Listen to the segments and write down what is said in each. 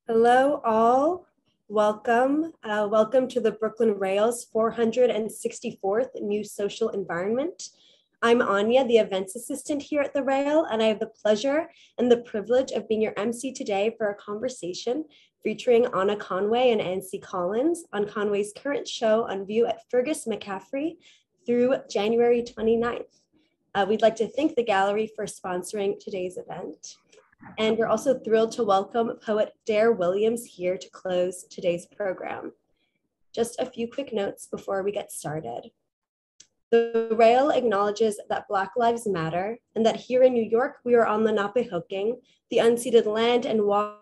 Hello, all. Welcome. Welcome to the Brooklyn Rail's 464th New Social Environment. I'm Anya, the events assistant here at the Rail, and I have the pleasure and the privilege of being your MC today for a conversation featuring Anna Conway and Nancy Collins on Conway's current show on view at Fergus McCaffrey through January 29th. We'd like to thank the gallery for sponsoring today's event. And we're also thrilled to welcome poet Dare Williams here to close today's program. Just a few quick notes before we get started. The Rail acknowledges that Black Lives Matter and that here in New York, we are on Lenapehoking, the unceded land and water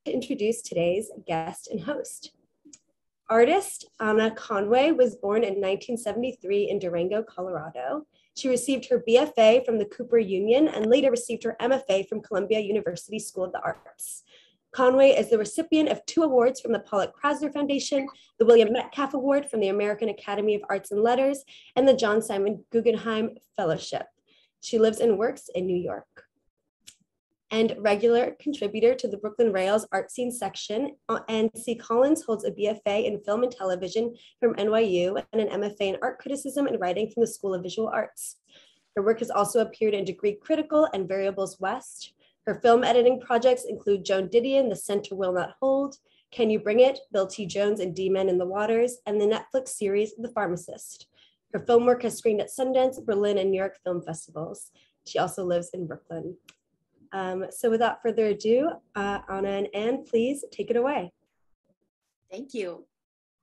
to introduce today's guest and host. Artist Anna Conway was born in 1973 in Durango, Colorado. She received her BFA from the Cooper Union and later received her MFA from Columbia University School of the Arts. Conway is the recipient of 2 awards from the Pollock-Krasner Foundation, the William Metcalf Award from the American Academy of Arts and Letters, and the John Simon Guggenheim Fellowship. She lives and works in New York. And regular contributor to the Brooklyn Rail's ArtSeen section, Nancy Collins holds a BFA in film and television from NYU and an MFA in art criticism and writing from the School of Visual Arts. Her work has also appeared in Degree Critical and Variables West. Her film editing projects include Joan Didion, The Center Will Not Hold, Can You Bring It, Bill T. Jones and D-Men in the Waters, and the Netflix series, The Pharmacist. Her film work has screened at Sundance, Berlin, and New York film festivals. She also lives in Brooklyn. So without further ado, Anna and Anne, please take it away. Thank you,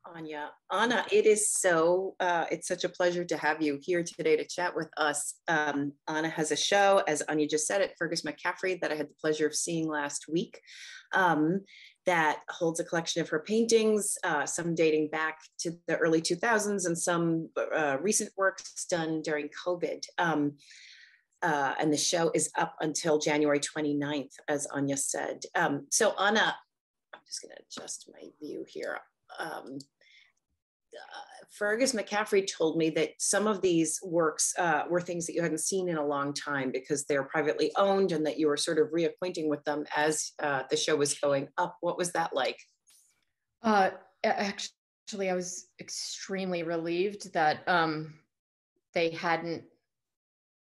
Anya. Anna, it's such a pleasure to have you here today to chat with us. Anna has a show, as Anya just said, at Fergus McCaffrey that I had the pleasure of seeing last week that holds a collection of her paintings, some dating back to the early 2000s and some recent works done during COVID. And the show is up until January 29th, as Anya said. So Anna, I'm just gonna adjust my view here. Fergus McCaffrey told me that some of these works were things that you hadn't seen in a long time because they're privately owned and that you were sort of reacquainting with them as the show was going up. What was that like? Actually, I was extremely relieved that they hadn't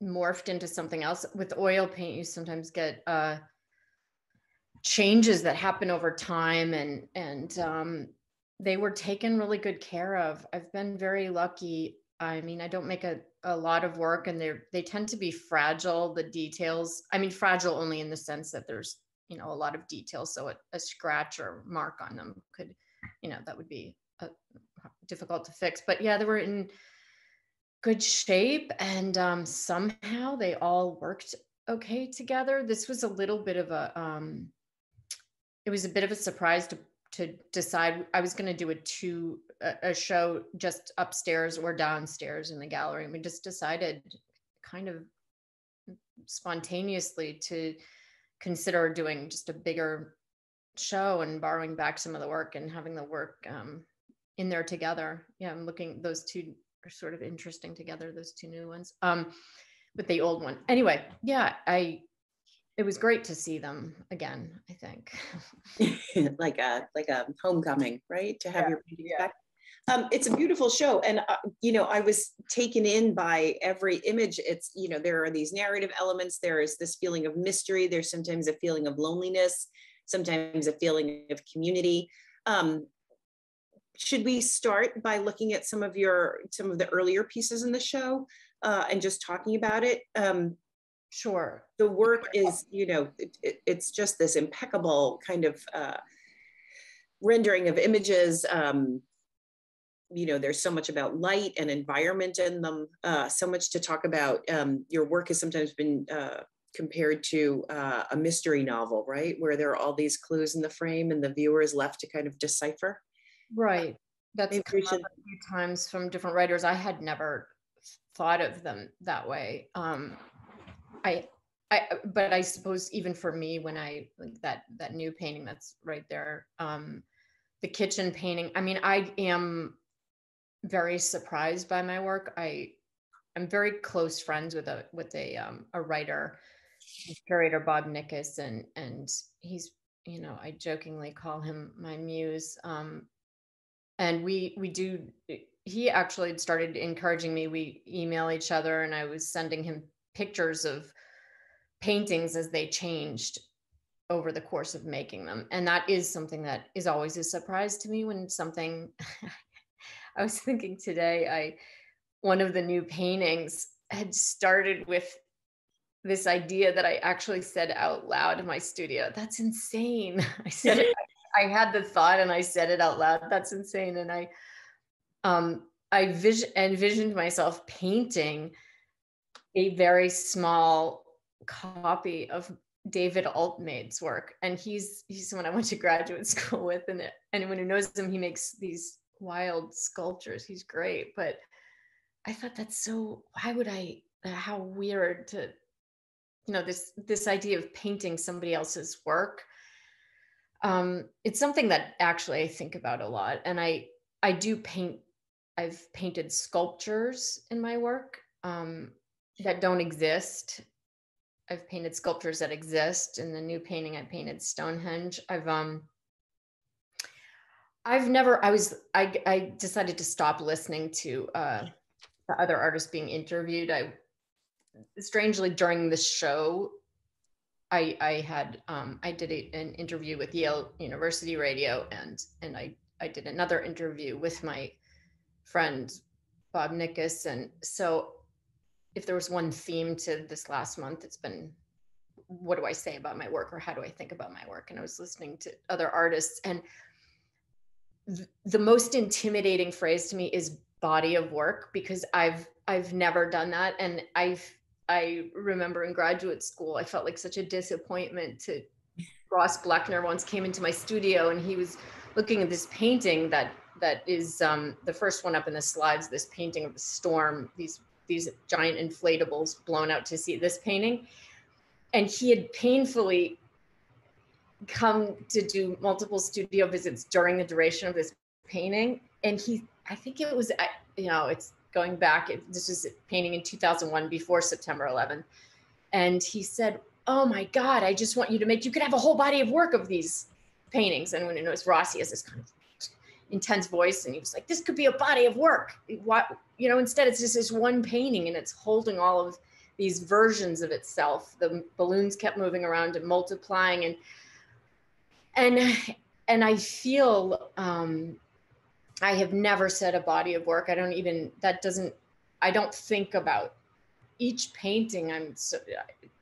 morphed into something else. With oil paint, you sometimes get changes that happen over time, and they were taken really good care of. I've been very lucky. I mean, I don't make a lot of work, and they tend to be fragile, the details. I mean, fragile only in the sense that there's, a lot of details, so a scratch or mark on them could, that would be difficult to fix. But yeah, they were in good shape, and somehow they all worked okay together. This was a little bit of it was a bit of a surprise to decide I was going to do a show just upstairs or downstairs in the gallery. And we just decided kind of spontaneously to consider doing just a bigger show and borrowing back some of the work and having the work in there together. Yeah, I'm looking, those two are sort of interesting together, those 2 new ones, with the old one. Anyway, yeah, it was great to see them again, I think. like a homecoming, right? To have your paintings back. It's a beautiful show. And, I was taken in by every image. It's, there are these narrative elements. There is this feeling of mystery. There's sometimes a feeling of loneliness, sometimes a feeling of community. Should we start by looking at some of the earlier pieces in the show and just talking about it? Sure. The work is, it's just this impeccable kind of rendering of images. There's so much about light and environment in them, so much to talk about. Your work has sometimes been compared to a mystery novel, right? Where there are all these clues in the frame and the viewer is left to kind of decipher. Right. That's come up a few times from different writers. I had never thought of them that way. But I suppose even for me, when I like that new painting that's right there, the kitchen painting. I mean, I am very surprised by my work. I'm very close friends with a writer, curator, Bob Nickus, and he's, you know, I jokingly call him my muse. And we do. He actually started encouraging me. We email each other, and I was sending him pictures of paintings as they changed over the course of making them. And that is something that is always a surprise to me when something, I was thinking today, one of the new paintings had started with this idea that I actually said out loud in my studio. That's insane. I said it, I had the thought and I said it out loud. That's insane. And I envisioned myself painting a very small copy of David Altmaid's work. And he's someone I went to graduate school with, and anyone who knows him, he makes these wild sculptures. He's great. But I thought that's so, how weird to, you know, this idea of painting somebody else's work. It's something that actually I think about a lot. And I do paint, I've painted sculptures in my work that don't exist. I've painted sculptures that exist. In the new painting, I painted Stonehenge. I decided to stop listening to the other artists being interviewed. Strangely, during the show, I did an interview with Yale University Radio, and I did another interview with my friend Bob Nickus. And so if there was one theme to this last month, it's been, what do I say about my work, or how do I think about my work? And I was listening to other artists, and the most intimidating phrase to me is body of work, because I've never done that. And I remember in graduate school, I felt like such a disappointment to Ross Bleckner once came into my studio, and he was looking at this painting that is the first one up in the slides, this painting of the storm, these giant inflatables blown out to sea, this painting. And he had painfully come to do multiple studio visits during the duration of this painting. And I think it was, you know, it's going back, this was painting in 2001, before September 11th. And he said, oh my God, I just want you could have a whole body of work of these paintings. And when it knows Rossi has this kind of intense voice, and he was like, this could be a body of work. What, you know, instead it's just this one painting, and it's holding all of these versions of itself. The balloons kept moving around and multiplying, and I feel I have never said a body of work. I don't think about each painting.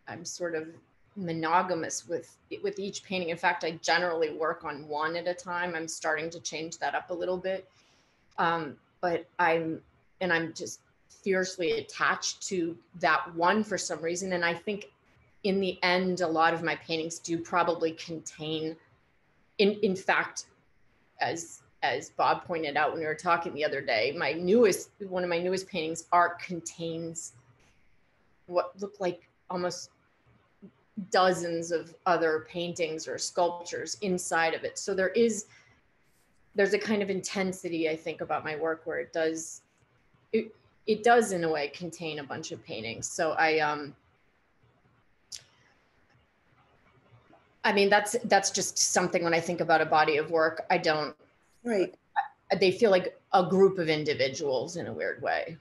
I'm sort of monogamous with each painting. In fact, I generally work on one at a time. I'm starting to change that up a little bit. But I'm just fiercely attached to that one for some reason. And I think in the end, a lot of my paintings do probably contain, in fact, as Bob pointed out when we were talking the other day, one of my newest paintings, Art, contains what look like almost dozens of other paintings or sculptures inside of it. So there's a kind of intensity, I think, about my work where it does in a way contain a bunch of paintings. So I mean, that's just something when I think about a body of work, I don't, right. They feel like a group of individuals in a weird way.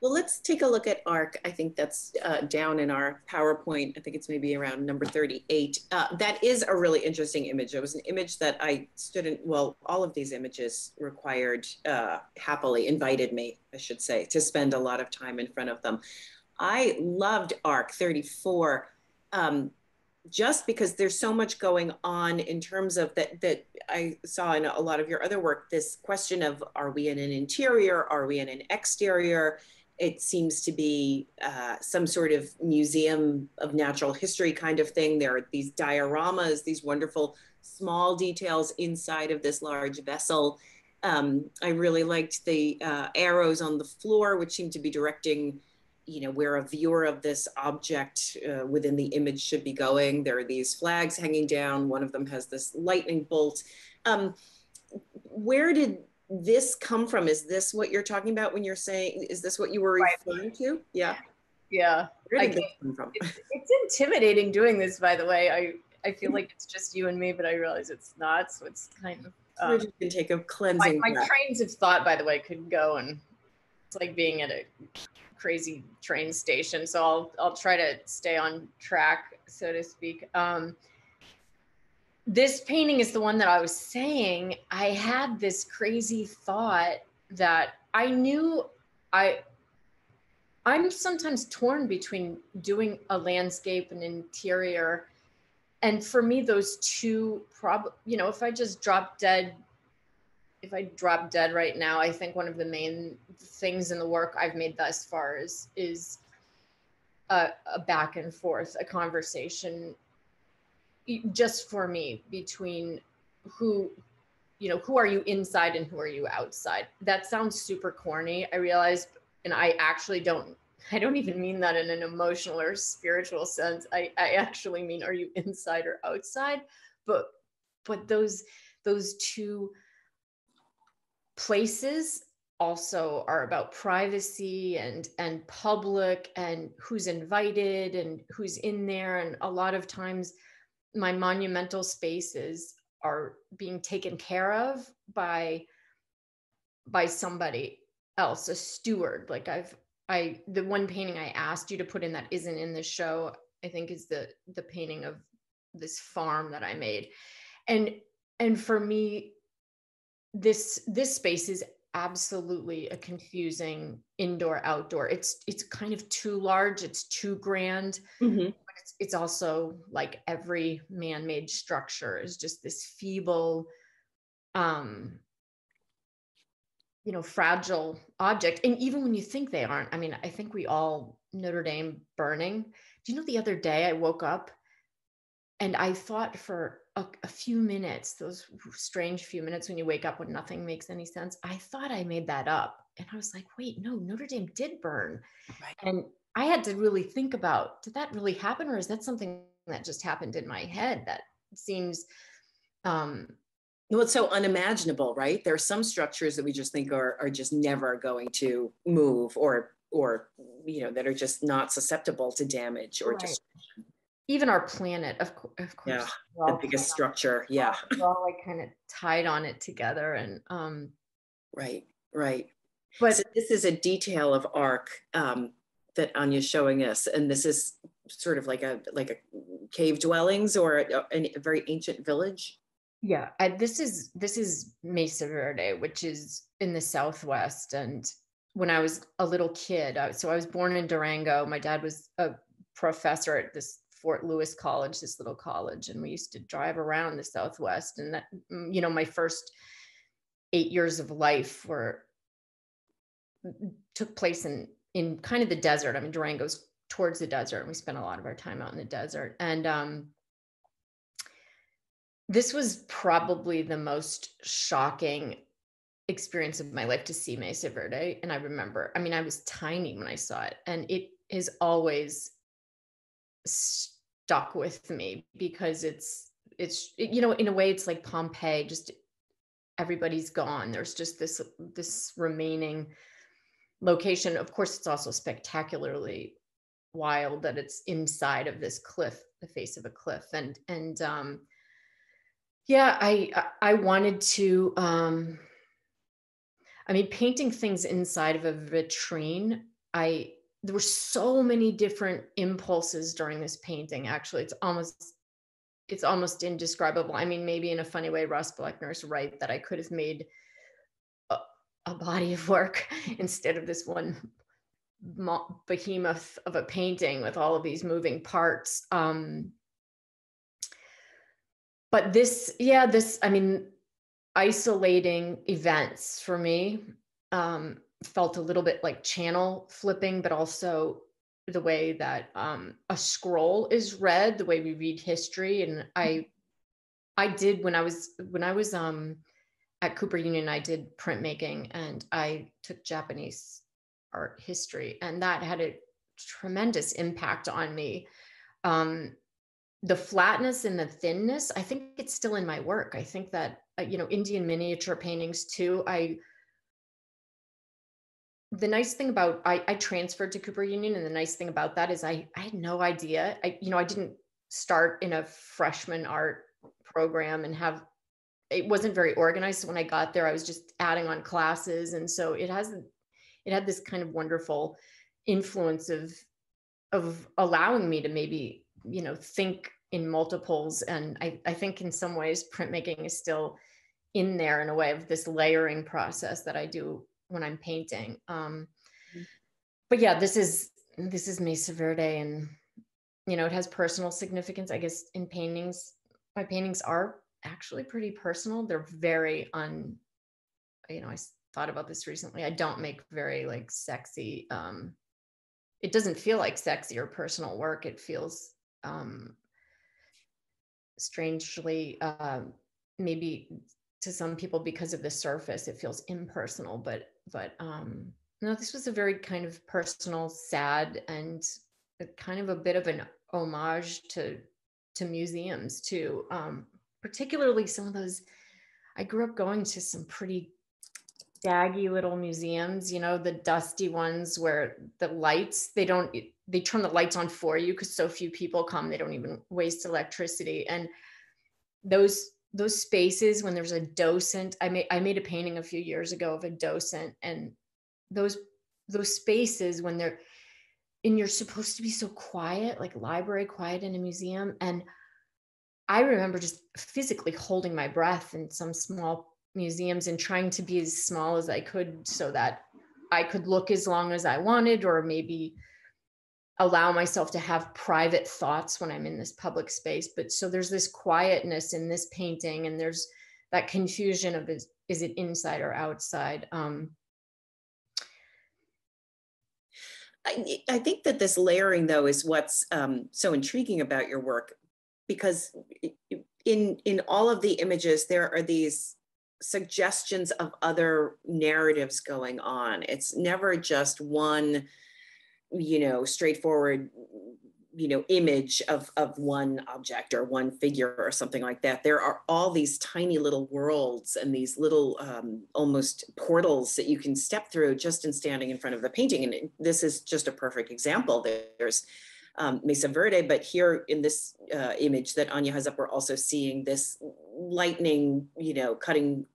Well, let's take a look at ARC. I think that's down in our PowerPoint. I think it's maybe around number 38. That is a really interesting image. It was an image that I stood in, well, all of these images required, happily invited me, I should say, to spend a lot of time in front of them. I loved ARC 34, just because there's so much going on in terms of that I saw in a lot of your other work, this question of, are we in an interior? Are we in an exterior? It seems to be some sort of museum of natural history kind of thing. There are these dioramas, these wonderful small details inside of this large vessel. I really liked the arrows on the floor, which seem to be directing, you know, where a viewer of this object within the image should be going. There are these flags hanging down. One of them has this lightning bolt. where did this come from? Is this what you're talking about when you're saying, is this what you were referring to? Yeah. Yeah. Where did this come from? It's intimidating doing this, by the way. I feel like it's just you and me, but I realize it's not. So it's kind of. We can take a cleansing my trains of thought, by the way, could go, and it's like being at a crazy train station. So I'll try to stay on track, so to speak. This painting is the one that I was saying. I had this crazy thought that I knew I'm sometimes torn between doing a landscape and interior. And for me, those two if I drop dead right now, I think one of the main things in the work I've made thus far is a back and forth, a conversation just for me between who are you inside and who are you outside. That sounds super corny, I realize, and I actually don't even mean that in an emotional or spiritual sense. I actually mean, are you inside or outside? But those two places also are about privacy and public and who's invited and who's in there. And a lot of times my monumental spaces are being taken care of by somebody else, a steward. Like the one painting I asked you to put in that isn't in the show, I think, is the painting of this farm that I made. And for me, this space is absolutely a confusing indoor outdoor. It's kind of too large, it's too grand. Mm-hmm. But it's also like every man-made structure is just this feeble fragile object. And even when you think they aren't, I mean, I think we all, Notre Dame burning. Do you know, the other day I woke up and I thought for a few minutes, those strange few minutes when you wake up when nothing makes any sense, I thought I made that up. And I was like, wait, no, Notre Dame did burn. Right. And I had to really think about, did that really happen? Or is that something that just happened in my head that seems, well, it's so unimaginable, right? There are some structures that we just think are just never going to move or that are just not susceptible to damage or just even our planet, of course. Yeah, the biggest structure. Yeah, we're all like kind of tied on it together, and right. But so this is a detail of Arc that Anya's showing us, and this is sort of like a cave dwellings or a very ancient village. Yeah, this is Mesa Verde, which is in the Southwest. And when I was a little kid, so I was born in Durango. My dad was a professor at this Fort Lewis College, this little college, and we used to drive around the Southwest. And that, my first 8 years of life took place in kind of the desert. I mean, Durango's towards the desert, and we spent a lot of our time out in the desert. And this was probably the most shocking experience of my life, to see Mesa Verde. And I remember, I mean, I was tiny when I saw it, and it has always stuck with me because it's in a way, it's like Pompeii, just everybody's gone. There's just this remaining location. Of course, it's also spectacularly wild that it's inside of this cliff, the face of a cliff. And yeah, I wanted to, painting things inside of a vitrine, there were so many different impulses during this painting. Actually, it's almost indescribable. I mean, maybe in a funny way, Ross Bleckner's right that I could have made a body of work instead of this one behemoth of a painting with all of these moving parts. But isolating events for me felt a little bit like channel flipping, but also the way that a scroll is read, the way we read history. And I did, when I was at Cooper Union, I did printmaking, and I took Japanese art history, and that had a tremendous impact on me. the flatness and the thinness, I think it's still in my work. I think that, Indian miniature paintings too, the nice thing about, I transferred to Cooper Union, and the nice thing about that is I had no idea. I didn't start in a freshman art program and it wasn't very organized. So when I got there, I was just adding on classes. And so it had this kind of wonderful influence of allowing me to maybe, think in multiples. And I think in some ways printmaking is still in there in a way of this layering process that I do when I'm painting. But yeah, this is Mesa Verde, and it has personal significance, I guess. In paintings, my paintings are actually pretty personal. They're very I thought about this recently. I don't make very like sexy, it doesn't feel like sexy or personal work. It feels strangely, maybe to some people, because of the surface, it feels impersonal, but no, this was a very kind of personal, sad, and kind of a bit of an homage to museums too. Particularly some of those, I grew up going to some pretty daggy little museums, the dusty ones where the lights, they turn the lights on for you because so few people come, they don't even waste electricity. And those spaces when there's a docent, I made a painting a few years ago of a docent, and those spaces when you're supposed to be so quiet, like library quiet in a museum. And I remember just physically holding my breath in some small museums and trying to be as small as I could so that I could look as long as I wanted, or maybe allow myself to have private thoughts when I'm in this public space. But so there's this quietness in this painting, and there's that confusion of is it inside or outside? I think that this layering, though, is what's so intriguing about your work, because in all of the images, there are these suggestions of other narratives going on. It's never just one, straightforward, image of one object or one figure or something like that. There are all these tiny little worlds and these little almost portals that you can step through just in standing in front of the painting. And this is just a perfect example. There's Mesa Verde, but here in this image that Anya has up, we're also seeing this lightning, cutting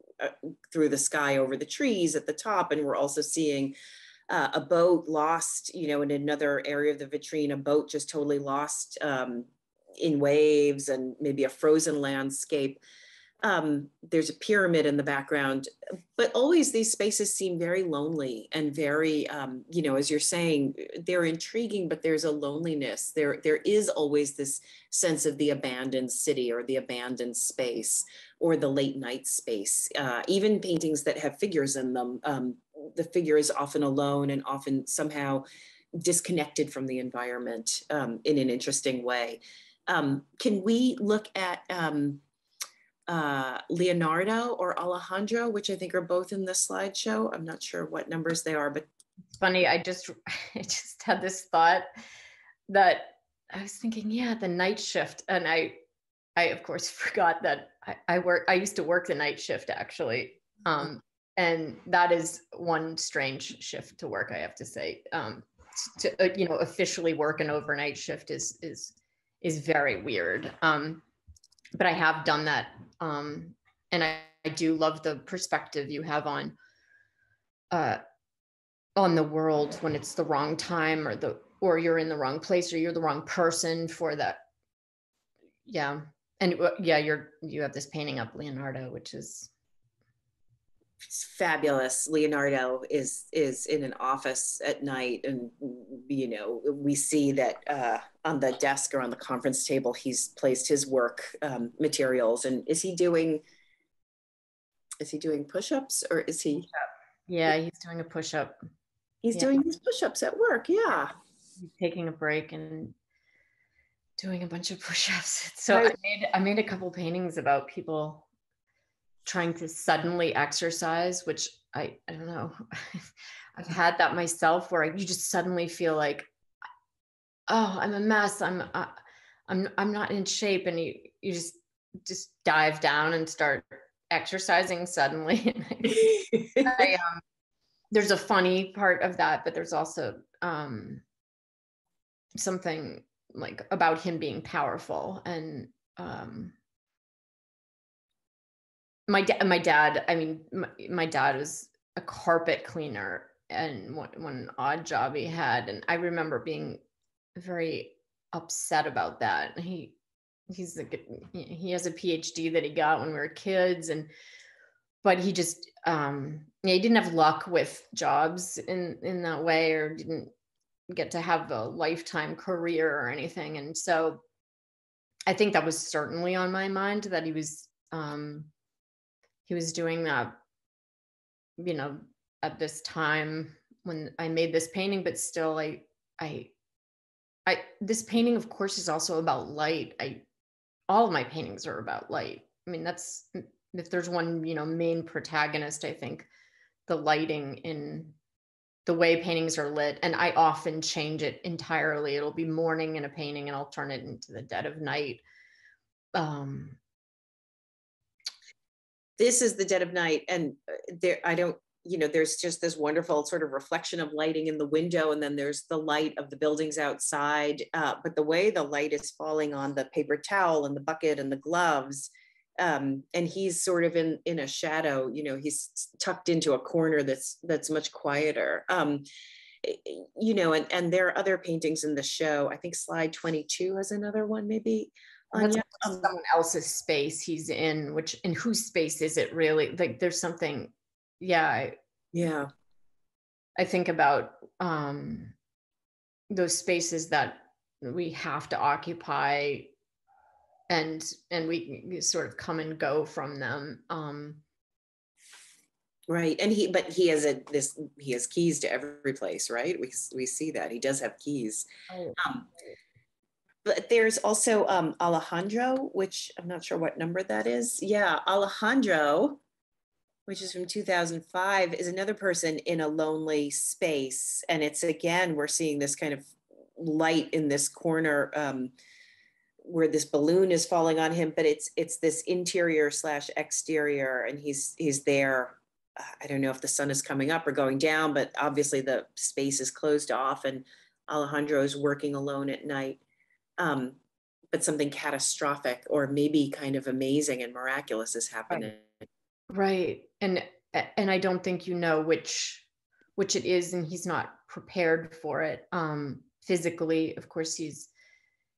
through the sky over the trees at the top. And we're also seeing a boat lost, in another area of the vitrine, a boat just totally lost in waves, and maybe a frozen landscape. There's a pyramid in the background, but always these spaces seem very lonely and very, as you're saying, they're intriguing, but there's a loneliness. There is always this sense of the abandoned city or the abandoned space or the late night space. Even paintings that have figures in them, the figure is often alone and often somehow disconnected from the environment in an interesting way. Can we look at Leonardo or Alejandro, which I think are both in the slideshow? I'm not sure what numbers they are, but it's funny. I just had this thought that I was thinking, yeah, the night shift. And I of course forgot that I used to work the night shift actually. And that is one strange shift to work, I have to say. To officially work an overnight shift is very weird. But I have done that. And I do love the perspective you have on the world when it's the wrong time, or you're in the wrong place, or you're the wrong person for that. Yeah. And yeah, you have this painting up, Leonardo, which is fabulous. Leonardo is in an office at night, and we see that on the desk or on the conference table he's placed his work materials. And is he doing push-ups, or is he? Yeah, he's doing a push-up. He's doing his push-ups at work. Yeah, he's taking a break and doing a bunch of push-ups. So I made a couple paintings about people trying to suddenly exercise, which I don't know. I've had that myself, where you just suddenly feel like, oh, I'm a mess. I'm not in shape. And you just dive down and start exercising suddenly. There's a funny part of that, but there's also something like about him being powerful. And my dad, I mean, my dad was a carpet cleaner, and one odd job he had. And I remember being very upset about that. He has a PhD that he got when we were kids, but he just he didn't have luck with jobs in that way, or didn't get to have a lifetime career or anything. And so I think that was certainly on my mind, that he was doing that, at this time when I made this painting. But still, I this painting, of course, is also about light. All of my paintings are about light. I mean, that's, if there's one, main protagonist, I think the lighting in the way paintings are lit. And I often change it entirely. It'll be morning in a painting and I'll turn it into the dead of night. This is the dead of night. And there's just this wonderful sort of reflection of lighting in the window. And then there's the light of the buildings outside. But the way the light is falling on the paper towel and the bucket and the gloves, and he's sort of in a shadow, he's tucked into a corner that's much quieter. And there are other paintings in the show. I think slide 22 has another one, maybe. That's someone else's space he's in, in whose space is it really? Like, there's something, I think about those spaces that we have to occupy, and we sort of come and go from them. Right. And he has keys to every place, right? We see that he does have keys. But there's also Alejandro, which I'm not sure what number that is. Yeah, Alejandro, which is from 2005, is another person in a lonely space. And it's, again, we're seeing this kind of light in this corner where this balloon is falling on him, but it's this interior / exterior, and he's there. I don't know if the sun is coming up or going down, but obviously the space is closed off, and Alejandro is working alone at night. But something catastrophic, or maybe kind of amazing and miraculous, is happening. Right. And I don't think which it is, and he's not prepared for it. Physically, of course, he's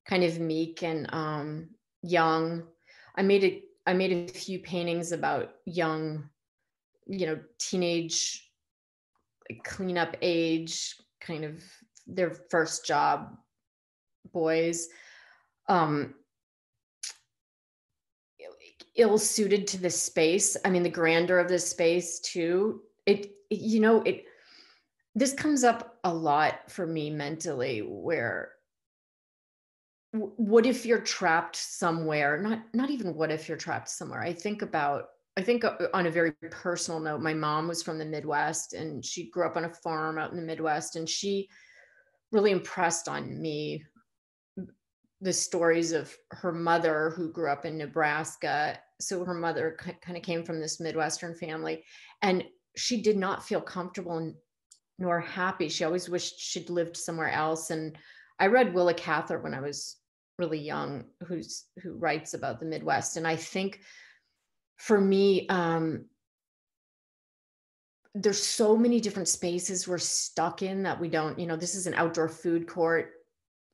kind of meek and young. I made a few paintings about young, teenage, like, cleanup age, kind of their first job boys, ill-suited to this space. I mean, the grandeur of this space too. This comes up a lot for me mentally, where what if you're trapped somewhere? Not even what if you're trapped somewhere. I think on a very personal note, my mom was from the Midwest, and she grew up on a farm out in the Midwest, and she really impressed on me the stories of her mother, who grew up in Nebraska. So her mother kind of came from this Midwestern family, and she did not feel comfortable nor happy. She always wished she'd lived somewhere else. And I read Willa Cather when I was really young, who writes about the Midwest. And I think for me, there's so many different spaces we're stuck in that we don't, this is an outdoor food court.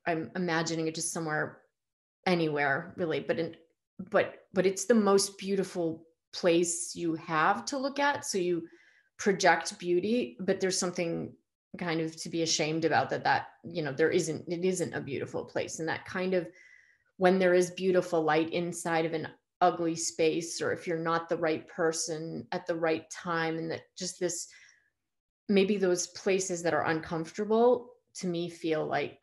I'm imagining it just somewhere, anywhere really, but it's the most beautiful place you have to look at. So you project beauty, but there's something kind of to be ashamed about that it isn't a beautiful place. And that kind of, when there is beautiful light inside of an ugly space, or if you're not the right person at the right time, and that just this, maybe those places that are uncomfortable, to me, feel like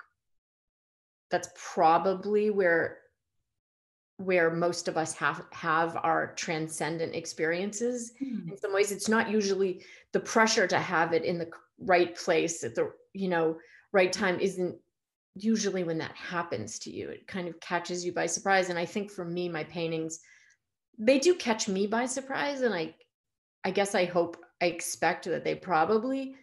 that's probably where most of us have our transcendent experiences. In some ways, it's not usually the pressure to have it in the right place at the right time isn't usually when that happens to you, it kind of catches you by surprise. And I think for me, my paintings, they do catch me by surprise. And I guess I expect that they probably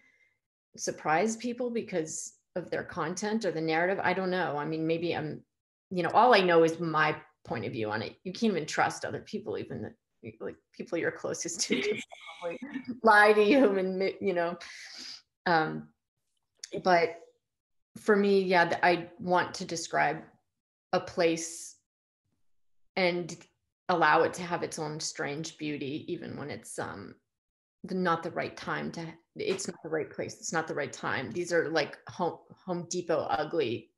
surprise people because of their content or the narrative. I don't know. I mean, maybe all I know is my point of view on it. You can't even trust other people, even like people you're closest to can probably lie to you, and but for me, yeah, I want to describe a place and allow it to have its own strange beauty, even when it's not the right time it's not the right place, it's not the right time. These are like Home Depot ugly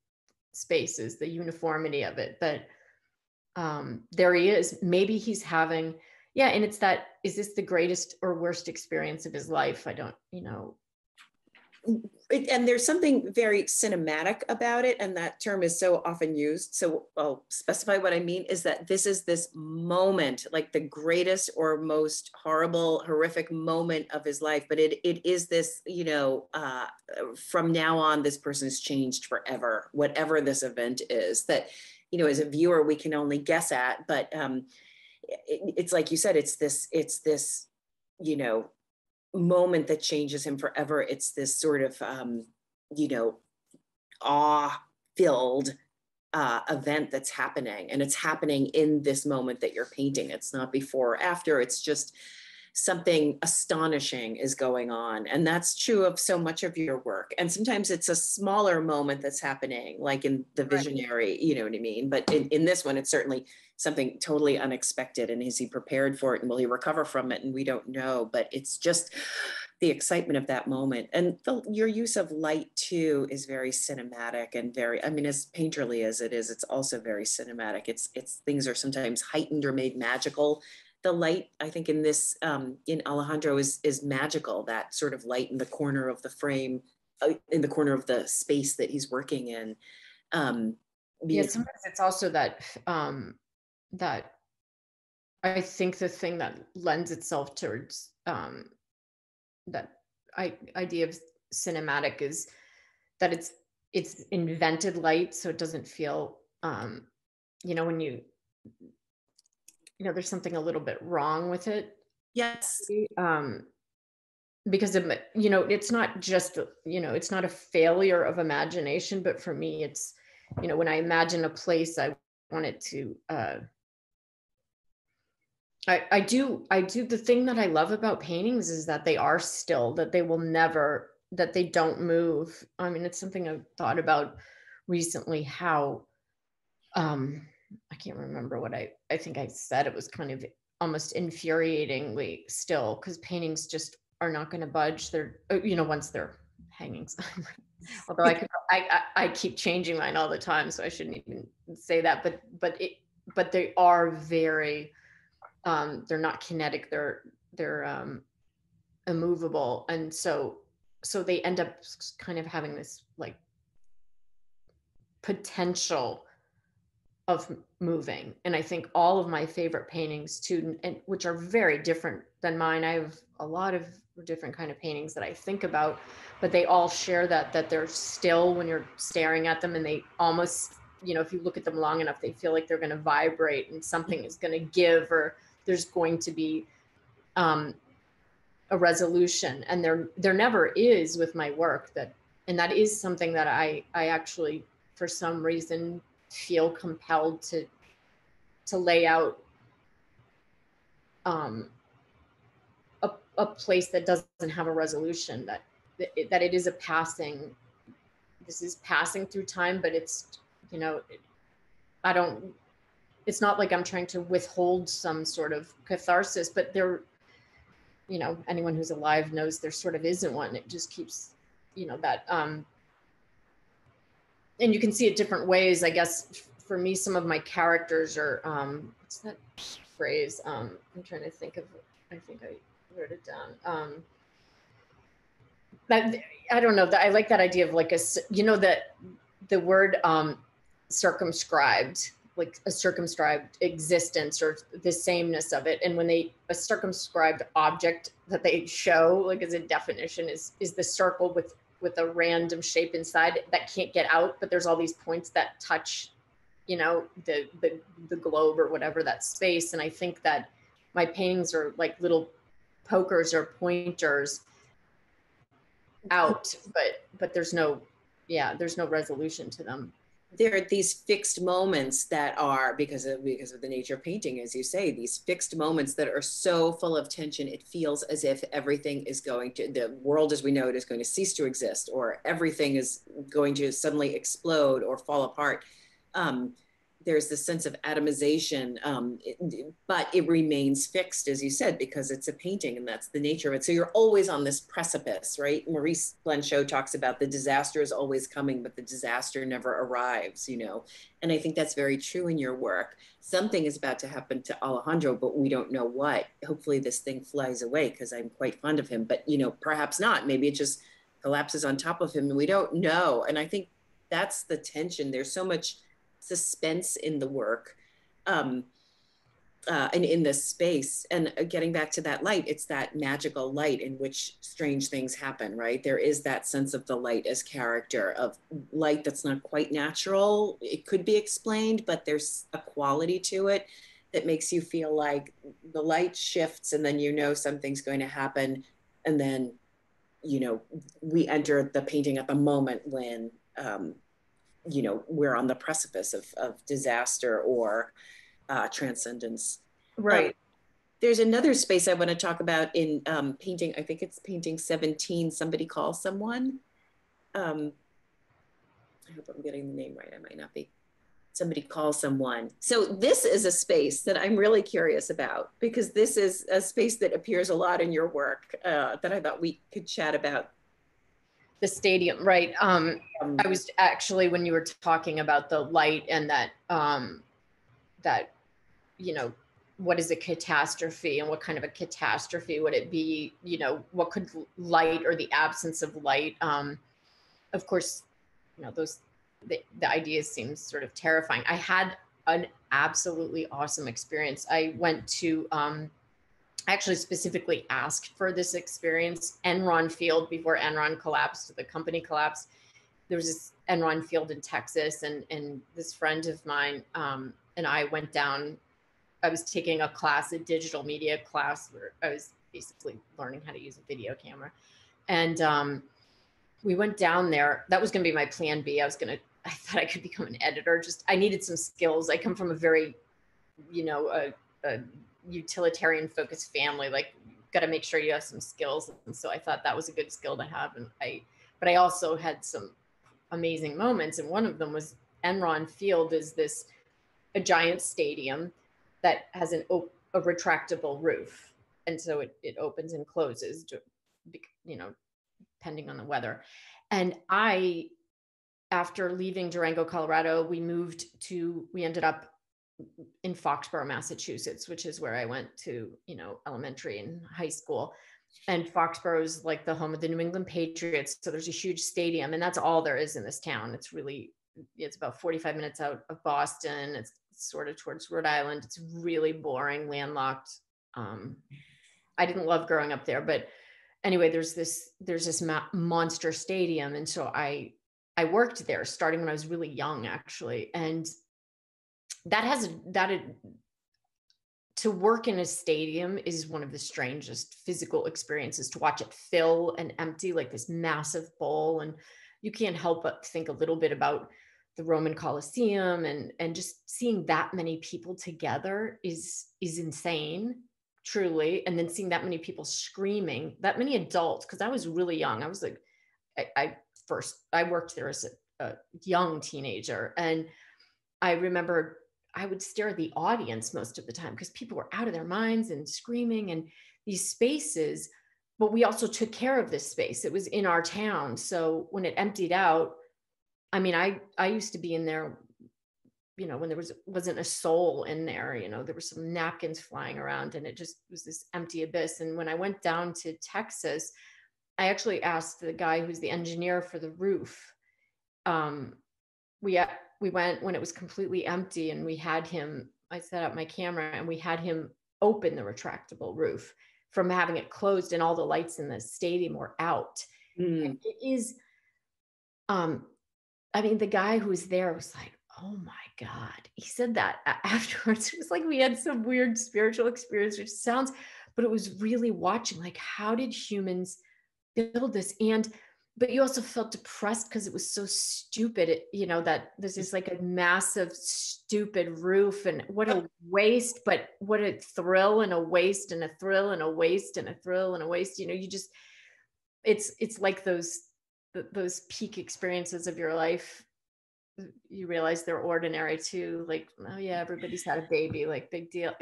spaces, the uniformity of it. But there he is. Maybe he's having, and it's that, is this the greatest or worst experience of his life? I don't, And there's something very cinematic about it, and that term is so often used. So I'll specify what I mean is that this is this moment, like the greatest or most horrible, horrific moment of his life. But it is this, from now on, this person is changed forever, whatever this event is that, as a viewer, we can only guess at. But it's like you said, it's this, moment that changes him forever. It's this sort of, awe-filled event that's happening. And it's happening in this moment that you're painting. It's not before or after. It's just something astonishing is going on. And that's true of so much of your work. And sometimes it's a smaller moment that's happening, like in The Visionary, you know what I mean? But in this one, it's certainly something totally unexpected. And is he prepared for it? And will he recover from it? And we don't know, but it's just the excitement of that moment. And your use of light too is very cinematic and very, as painterly as it is, it's also very cinematic. It's things are sometimes heightened or made magical. The light, I think in this, in Alejandro is magical, that sort of light in the corner of the frame, in the corner of the space that he's working in. Sometimes it's also that, that I think the thing that lends itself towards that idea of cinematic is that it's invented light, so it doesn't feel, when there's something a little bit wrong with it. Yes. Because it's not just, it's not a failure of imagination, but for me, it's, when I imagine a place, I want it to, I do the thing that I love about paintings is that they are still, that they will never, that they don't move. It's something I've thought about recently, how, I can't remember what I think I said. It was kind of almost infuriatingly still, because paintings just are not going to budge. They're, once they're hanging. Although I keep changing mine all the time, so I shouldn't even say that. But they are very, they're not kinetic. They're immovable, and so they end up kind of having this like potential of moving. And I think all of my favorite paintings too, and which are very different than mine, I have a lot of different kind of paintings that I think about, but they all share that they're still when you're staring at them, and they almost, if you look at them long enough, they feel like they're going to vibrate and something is going to give, or there's going to be a resolution. And there never is with my work. And that is something that I actually, for some reason, feel compelled to lay out a place that doesn't have a resolution, that it is this is passing through time, but it's, it's not like I'm trying to withhold some sort of catharsis, but there, anyone who's alive knows there sort of isn't one. It just keeps, that, and you can see it different ways. I guess for me, some of my characters are, what's that phrase? I'm trying to think of, I think I wrote it down. But I don't know, I like that idea of like that the word circumscribed, like a circumscribed existence or the sameness of it. And when a circumscribed object that they show, like as a definition, is the circle with with a random shape inside that can't get out, but there's all these points that touch, you know, the globe or whatever, that space. And I think that my paintings are like little pokers or pointers out, but there's no resolution to them. There are these fixed moments that are, because of the nature of painting, as you say, these fixed moments that are so full of tension, it feels as if everything is going to, the world as we know it is going to cease to exist, or everything is going to suddenly explode or fall apart. There's this sense of atomization, but it remains fixed, as you said, because it's a painting and that's the nature of it. So you're always on this precipice, right? Maurice Blanchot talks about the disaster is always coming, but the disaster never arrives, you know? And I think that's very true in your work. Something is about to happen to Alejandro, but we don't know what. Hopefully this thing flies away, because I'm quite fond of him, but you know, perhaps not. Maybe it just collapses on top of him and we don't know. And I think that's the tension. There's so much suspense in the work and in this space. And getting back to that light, it's that magical light in which strange things happen, right? There is that sense of the light as character, of light that's not quite natural. It could be explained, but there's a quality to it that makes you feel like the light shifts and then you know something's going to happen. And then, you know, we enter the painting at the moment when you know, we're on the precipice of disaster or transcendence. Right. There's another space I want to talk about in painting. I think it's painting 17, Somebody Call Someone. I hope I'm getting the name right. I might not be. Somebody Call Someone. So this is a space that I'm really curious about, because this is a space that appears a lot in your work that I thought we could chat about. The stadium, right? I was actually, when you were talking about the light and that, that, you know, what is a catastrophe and what kind of a catastrophe would it be? You know, what could light or the absence of light? Of course, you know, the ideas seem sort of terrifying. I had an absolutely awesome experience. I went to, I actually specifically asked for this experience. Enron Field, before Enron collapsed, the company collapsed. There was this Enron Field in Texas, and this friend of mine and I went down. I was taking a class, a digital media class, where I was basically learning how to use a video camera. And we went down there. That was going to be my plan B. I thought I could become an editor. I needed some skills. I come from a very, you know, a utilitarian focused family. Like, got to make sure you have some skills. And so I thought that was a good skill to have. But I also had some amazing moments. And one of them was Enron Field is a giant stadium that has a retractable roof. And so it opens and closes, you know, depending on the weather. And after leaving Durango, Colorado, we ended up in Foxborough, Massachusetts, which is where I went to, you know, elementary and high school. And Foxborough is like the home of the New England Patriots. So there's a huge stadium, and that's all there is in this town. It's about 45 minutes out of Boston. It's sort of towards Rhode Island. It's really boring, landlocked. I didn't love growing up there, but anyway, there's this monster stadium. And so I worked there starting when I was really young, actually. And to work in a stadium is one of the strangest physical experiences, to watch it fill and empty like this massive bowl. And you can't help but think a little bit about the Roman Colosseum, and just seeing that many people together is insane, truly. And then seeing that many people screaming, that many adults, because I was really young. I was like, I worked there as a young teenager. And I remember I would stare at the audience most of the time because people were out of their minds and screaming, and these spaces, but we also took care of this space. It was in our town. So when it emptied out, I mean, I used to be in there, you know, when there wasn't a soul in there, you know, there were some napkins flying around, and it just was this empty abyss. And when I went down to Texas, I actually asked the guy who's the engineer for the roof. We went when it was completely empty, and I set up my camera and we had him open the retractable roof from having it closed, and all the lights in the stadium were out. It is I mean, the guy who was there was like, oh my God. He said that afterwards. It was like we had some weird spiritual experience, which sounds, but it was really watching, like, how did humans build this? But you also felt depressed because it was so stupid, that this is like a massive, stupid roof, and what a waste, but what a thrill and a waste and a thrill and a waste and a thrill and a waste. It's like those peak experiences of your life. You realize they're ordinary too. Like, oh yeah, everybody's had a baby, like big deal,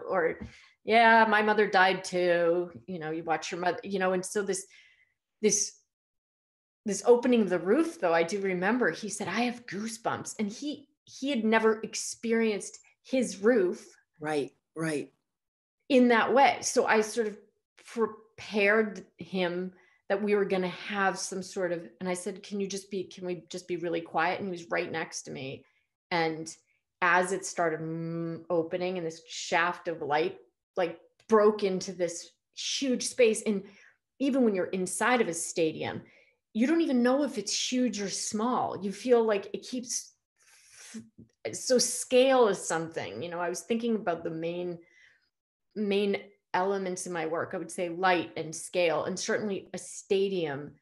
or yeah, my mother died too. You watch your mother, and so this opening of the roof, though, I do remember he said, I have goosebumps. And he had never experienced his roof right in that way. So I sort of prepared him that we were going to have some sort of, and I said, can we just be really quiet? And he was right next to me. And as it started opening, and this shaft of light like broke into this huge space. And even when you're inside of a stadium, you don't even know if it's huge or small. You feel like it keeps, so scale is something, I was thinking about the main elements in my work. I would say light and scale, and certainly a stadium.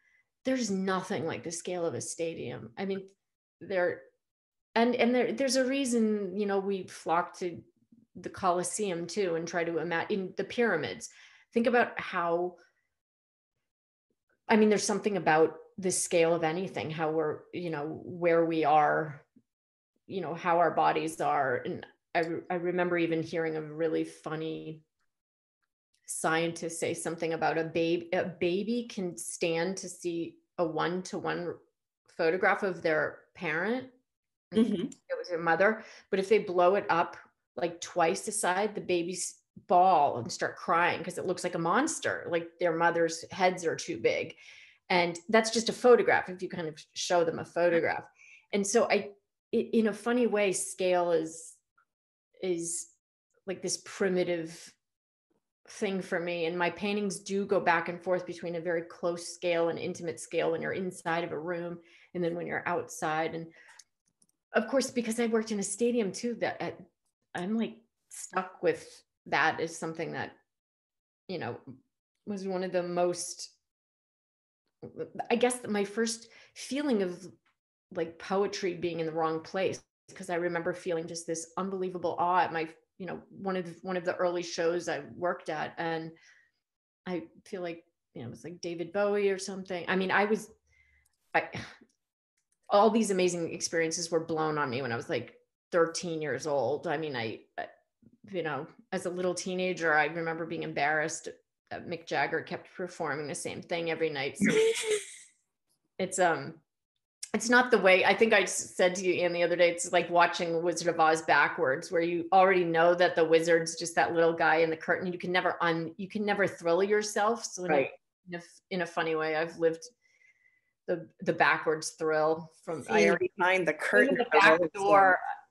There's nothing like the scale of a stadium. I mean, there's a reason, we flock to the Colosseum too, and try to imagine the pyramids. Think about how, I mean, there's something about the scale of anything, how we're, where we are, how our bodies are. And I remember even hearing a really funny scientist say something about a baby can stand to see a 1-to-1 photograph of their parent. Mm-hmm. It was their mother. But if they blow it up like twice the size, the babies bawl and start crying because it looks like a monster, like their mother's heads are too big. And that's just a photograph, if you kind of show them a photograph. And so in a funny way, scale is like this primitive thing for me. And my paintings do go back and forth between a very close scale and intimate scale when you're inside of a room, and then when you're outside. And of course, because I worked in a stadium too, that I'm like stuck with that as something that, was one of the most, I guess, my first feeling of like poetry being in the wrong place, because I remember feeling just this unbelievable awe at my, one of the early shows I worked at, and I feel like, it was like David Bowie or something. I mean, all these amazing experiences were blown on me when I was like 13 years old. I mean, I as a little teenager, I remember being embarrassed that Mick Jagger kept performing the same thing every night. So it's not the way, I think I said to you, Anne, the other day, it's like watching Wizard of Oz backwards, where you already know that the wizard's just that little guy in the curtain. You can never thrill yourself. So right. In a funny way, I've lived the backwards thrill from behind the curtain.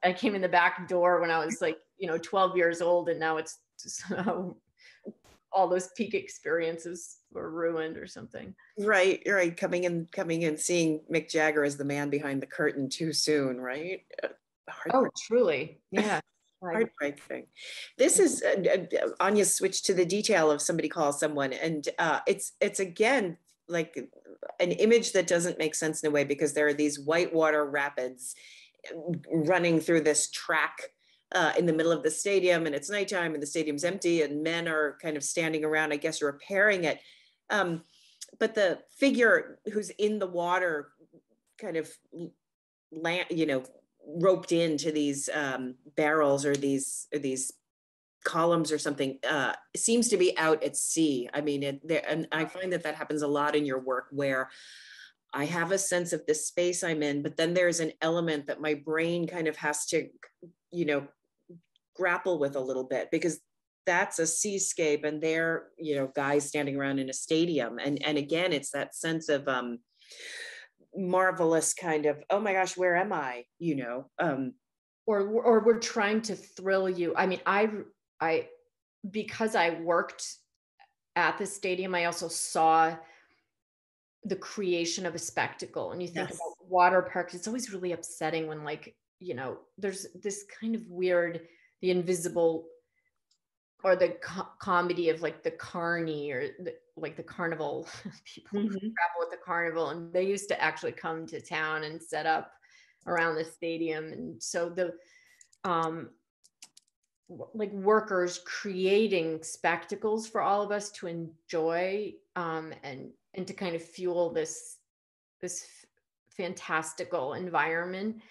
I came in the back door when I was like, 12 years old, and now it's just all those peak experiences were ruined or something. Right. Coming in, seeing Mick Jagger as the man behind the curtain too soon, right? Oh, truly. Yeah. Heartbreaking. This is Anya switched to the detail of somebody calls someone, and it's again like an image that doesn't make sense in a way, because there are these whitewater rapids running through this track in the middle of the stadium, and it's nighttime and the stadium's empty, and men are kind of standing around, I guess, repairing it. But the figure who's in the water kind of roped into these barrels or these columns or something, seems to be out at sea. I mean, and I find that happens a lot in your work, where I have a sense of the space I'm in, but then there's an element that my brain kind of has to, grapple with a little bit, because that's a seascape, and they're, guys standing around in a stadium. And again, it's that sense of marvelous kind of, oh my gosh, where am I? Or we're trying to thrill you. I mean, I because I worked at the stadium, I also saw the creation of a spectacle. And you think Yes. about water parks, it's always really upsetting when, like, you know, there's this kind of weird, the invisible, or the comedy of like the carny, or like the carnival people Mhm. travel with the carnival, and they used to actually come to town and set up around the stadium. And so the like workers creating spectacles for all of us to enjoy, and to kind of fuel this fantastical environment.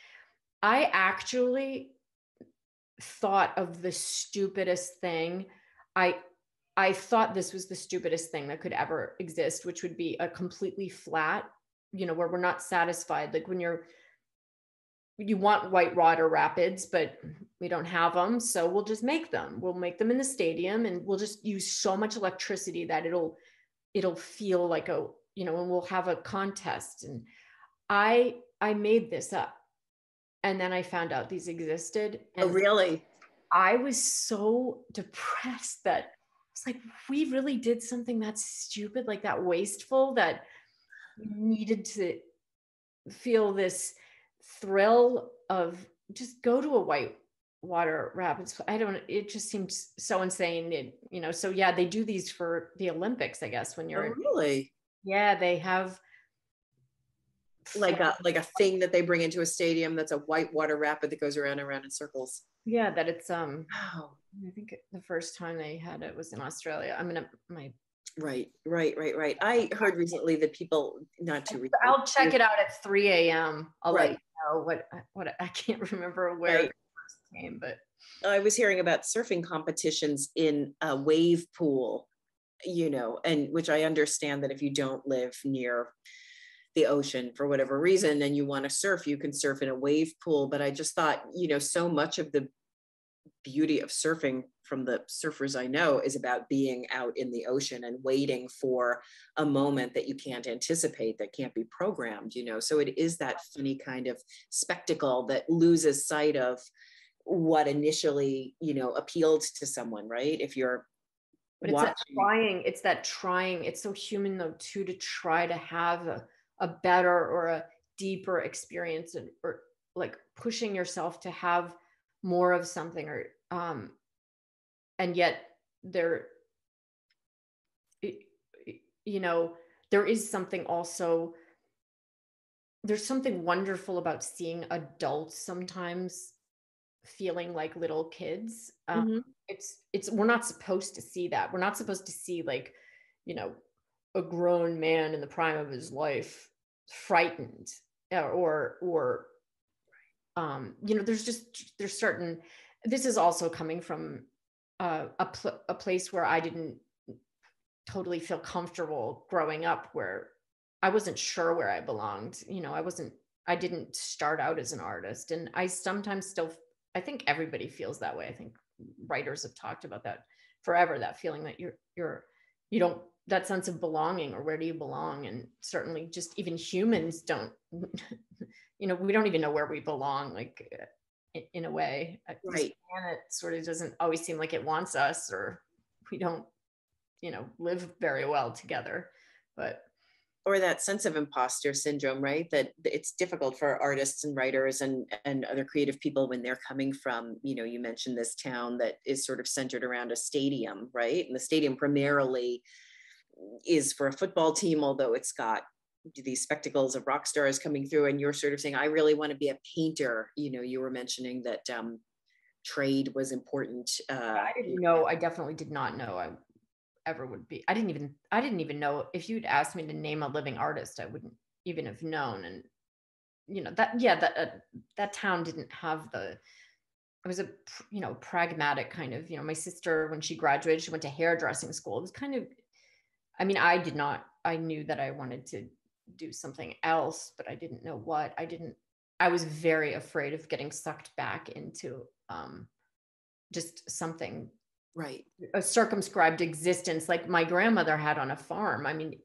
I actually thought of the stupidest thing. I thought this was the stupidest thing that could ever exist, which would be a completely flat, you know, where we're not satisfied. Like when you want white water rapids, but we don't have them. So we'll just make them. We'll make them in the stadium, and we'll just use so much electricity that it'll feel like a, you know, and we'll have a contest. And I made this up. And then I found out these existed. Oh, And really? I was so depressed that it's like, we really did something that's stupid, like that, wasteful, that we needed to feel this thrill of just go to a white water rapids. I don't, it just seems so insane. It, you know, so yeah, they do these for the Olympics, I guess, when Oh, you're, really? yeah, they have Like a thing that they bring into a stadium that's a white water rapid that goes around and around in circles. yeah, that it's Wow. I think the first time they had it was in Australia. I'm gonna Right. I heard recently that people, not to read. I'll check it out at 3 a.m. I'll let Right. you know what I can't remember where Right. it first came, but I was hearing about surfing competitions in a wave pool, you know, and which I understand that if you don't live near the ocean for whatever reason and you want to surf, you can surf in a wave pool. But I just thought, you know, so much of the beauty of surfing from the surfers I know is about being out in the ocean and waiting for a moment that you can't anticipate, that can't be programmed, you know. So it is that funny kind of spectacle that loses sight of what initially, you know, appealed to someone, right? If you're but watching. it's that trying. It's so human though too, to try to have a better or a deeper experience, or like pushing yourself to have more of something, or and yet there, you know, there is something also, there's something wonderful about seeing adults sometimes feeling like little kids. Mhm. It's we're not supposed to see that. We're not supposed to see, like, you know, a grown man in the prime of his life frightened, or you know, there's certain, this is also coming from a place where I didn't totally feel comfortable growing up, where I wasn't sure where I belonged. You know, I didn't start out as an artist. And I sometimes still, I think everybody feels that way. I think writers have talked about that forever, that feeling that you don't, that sense of belonging, or where do you belong? And certainly just even humans don't, you know, we don't even know where we belong, like in a way. This Right. planet sort of doesn't always seem like it wants us, or we don't, you know, live very well together. But Or that sense of imposter syndrome, right? That it's difficult for artists and writers and other creative people when they're coming from, you know, you mentioned this town that is sort of centered around a stadium, right? And the stadium primarily is for a football team, although it's got these spectacles of rock stars coming through. And you're sort of saying, I really want to be a painter. You know, you were mentioning that trade was important. I didn't know, I definitely did not know I ever would be. I didn't even know, if you'd asked me to name a living artist, I wouldn't even have known. And you know, that, yeah, that town didn't have it was a, you know, pragmatic kind of, you know, my sister, when she graduated, she went to hairdressing school. It was kind of, I mean, I knew that I wanted to do something else, but I didn't know what. I was very afraid of getting sucked back into just something, Right. a circumscribed existence like my grandmother had on a farm. I mean,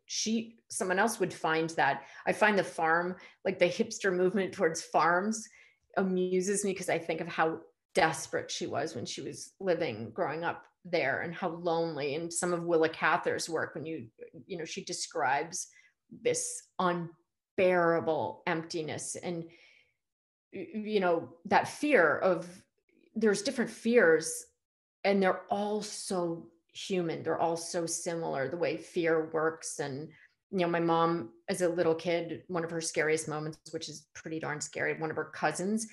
someone else would find that. I find the farm, like the hipster movement towards farms, amuses me, because I think of how desperate she was when she was growing up there, and how lonely. And some of Willa Cather's work, when you know, she describes this unbearable emptiness. And, you know, that fear of, there's different fears and they're all so human. They're all so similar, the way fear works. And, you know, my mom, as a little kid, one of her scariest moments, which is pretty darn scary, one of her cousins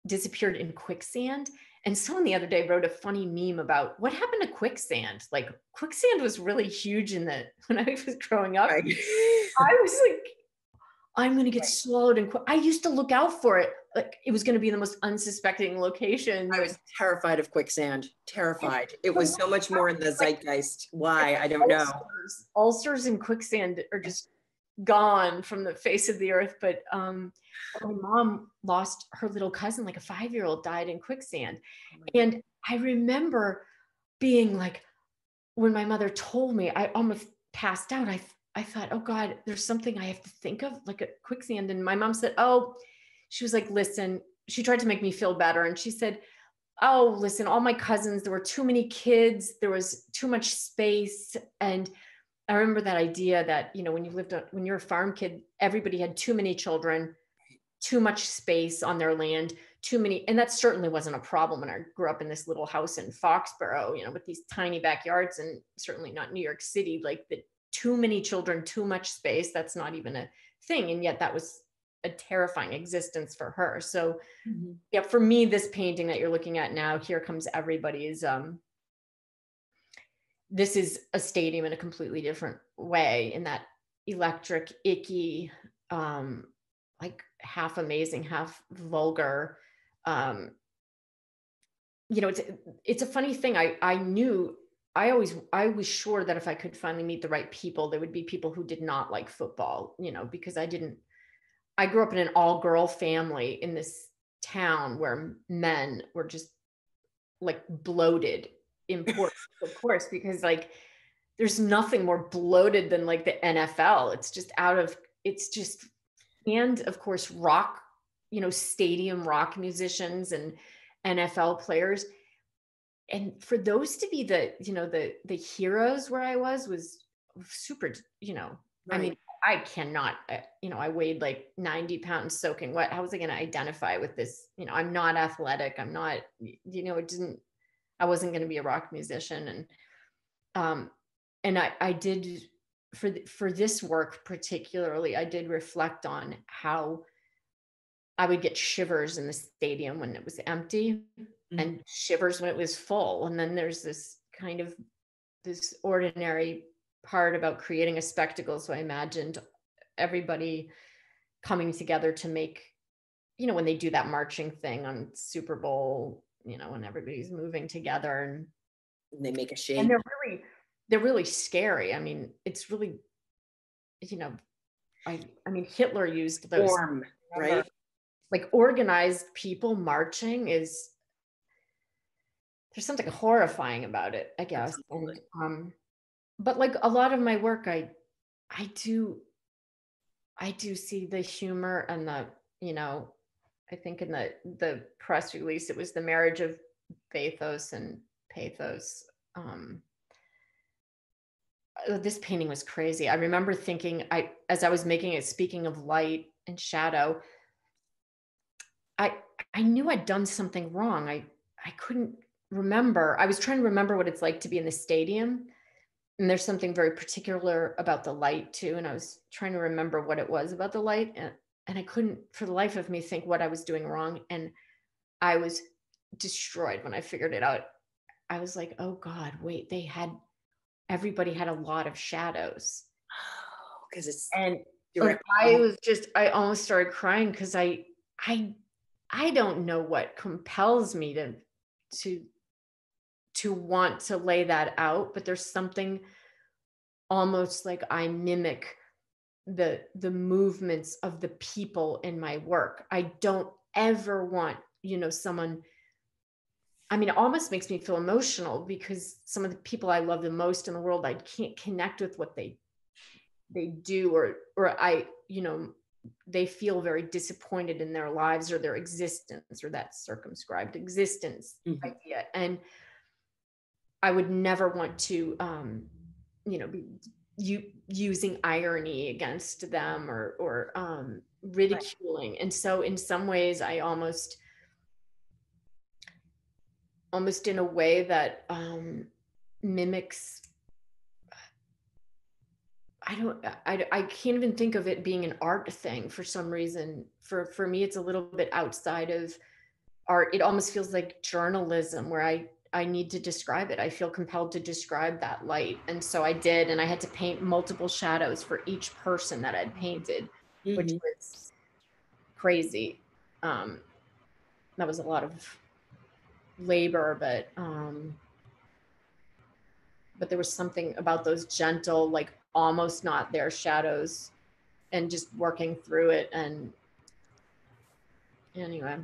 disappeared in quicksand. And someone the other day wrote a funny meme about what happened to quicksand. Like, quicksand was really huge when I was growing up. Right. I was like, I'm going to get swallowed in I used to look out for it. Like, it was going to be the most unsuspecting location. I was terrified of quicksand, terrified. It was so much more in the zeitgeist. Why? I don't know. Ulcers and quicksand are just gone from the face of the earth. But my mom lost her little cousin, like a 5-year-old died in quicksand. And I remember being like, when my mother told me, I almost passed out. I thought, oh God, there's something I have to think of, like a quicksand. And my mom said, oh, she was like, listen, she tried to make me feel better. And she said, oh, listen, all my cousins, there were too many kids, there was too much space. And I remember that idea that, you know, when you're a farm kid, everybody had too many children, too much space on their land, too many. And that certainly wasn't a problem when I grew up in this little house in Foxborough, you know, with these tiny backyards, and certainly not New York City, like the too many children, too much space. That's not even a thing. And yet that was a terrifying existence for her. So yeah, for me, this painting that you're looking at now, Here Comes Everybody, is this is a stadium in a completely different way, in that electric, icky, like half amazing, half vulgar. You know, it's a funny thing. I was sure that if I could finally meet the right people, there would be people who did not like football, you know, because I grew up in an all-girl family in this town where men were just like bloated, important, of course, because like there's nothing more bloated than like the NFL. And of course, rock, you know, stadium rock musicians and NFL players. And for those to be the heroes where I was super, you know, right. I mean, I cannot, you know, I weighed like 90 pounds soaking wet. How was I going to identify with this? You know, I'm not athletic. I'm not, you know, I wasn't going to be a rock musician. And I did, for this work particularly, I did reflect on how I would get shivers in the stadium when it was empty, and shivers when it was full. And then there's this kind of this ordinary part about creating a spectacle. So I imagined everybody coming together to make, you know, when they do that marching thing on Super Bowl, you know, when everybody's moving together and they make a shape. And they're really scary. I mean, it's really, you know, I mean, Hitler used those form, right? Like organized people marching there's something horrifying about it, I guess. Absolutely. And but like a lot of my work, I do see the humor and the, you know, I think in the press release, it was the marriage of bathos and pathos. This painting was crazy. I remember thinking, as I was making it, speaking of light and shadow, I knew I'd done something wrong. I couldn't remember. I was trying to remember what it's like to be in the stadium. And there's something very particular about the light too. And I was trying to remember what it was about the light. And I couldn't for the life of me think what I was doing wrong. And I was destroyed when I figured it out. I was like, oh God, wait, everybody had a lot of shadows. Oh, because it's and I almost started crying because I don't know what compels me to want to lay that out, but there's something almost like I mimic the movements of the people in my work. I don't ever want, you know, someone, I mean, it almost makes me feel emotional because some of the people I love the most in the world, I can't connect with what they do, or I, you know, they feel very disappointed in their lives or their existence, or that circumscribed existence idea. And I would never want to, you know, be using irony against them or ridiculing. And so in some ways I almost in a way that mimics, I can't even think of it being an art thing for some reason. For me, it's a little bit outside of art. It almost feels like journalism where I need to describe it. I feel compelled to describe that light. And so I did, and I had to paint multiple shadows for each person that I'd painted, which was crazy. That was a lot of labor, but there was something about those gentle, like almost not there shadows and just working through it. And anyway.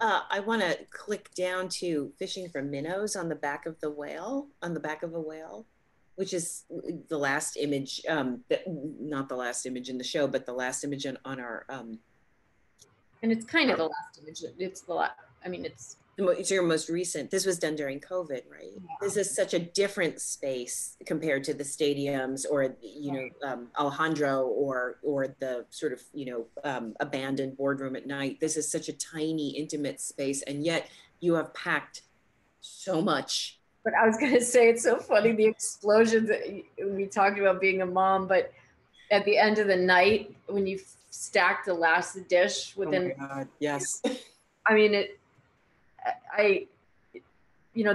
I want to click down to fishing for minnows on the back of a whale, which is the last image, not the last image in the show, but the last image on our. And it's kind of the last image. It's the last, I mean, it's your most recent. This was done during COVID, right? Yeah. This is such a different space compared to the stadiums or, Alejandro or the sort of, abandoned boardroom at night. This is such a tiny, intimate space. And yet you have packed so much. But I was going to say, it's so funny, the explosions. We talked about being a mom, but at the end of the night, when you stack the last dish within. Oh my God, yes. I mean,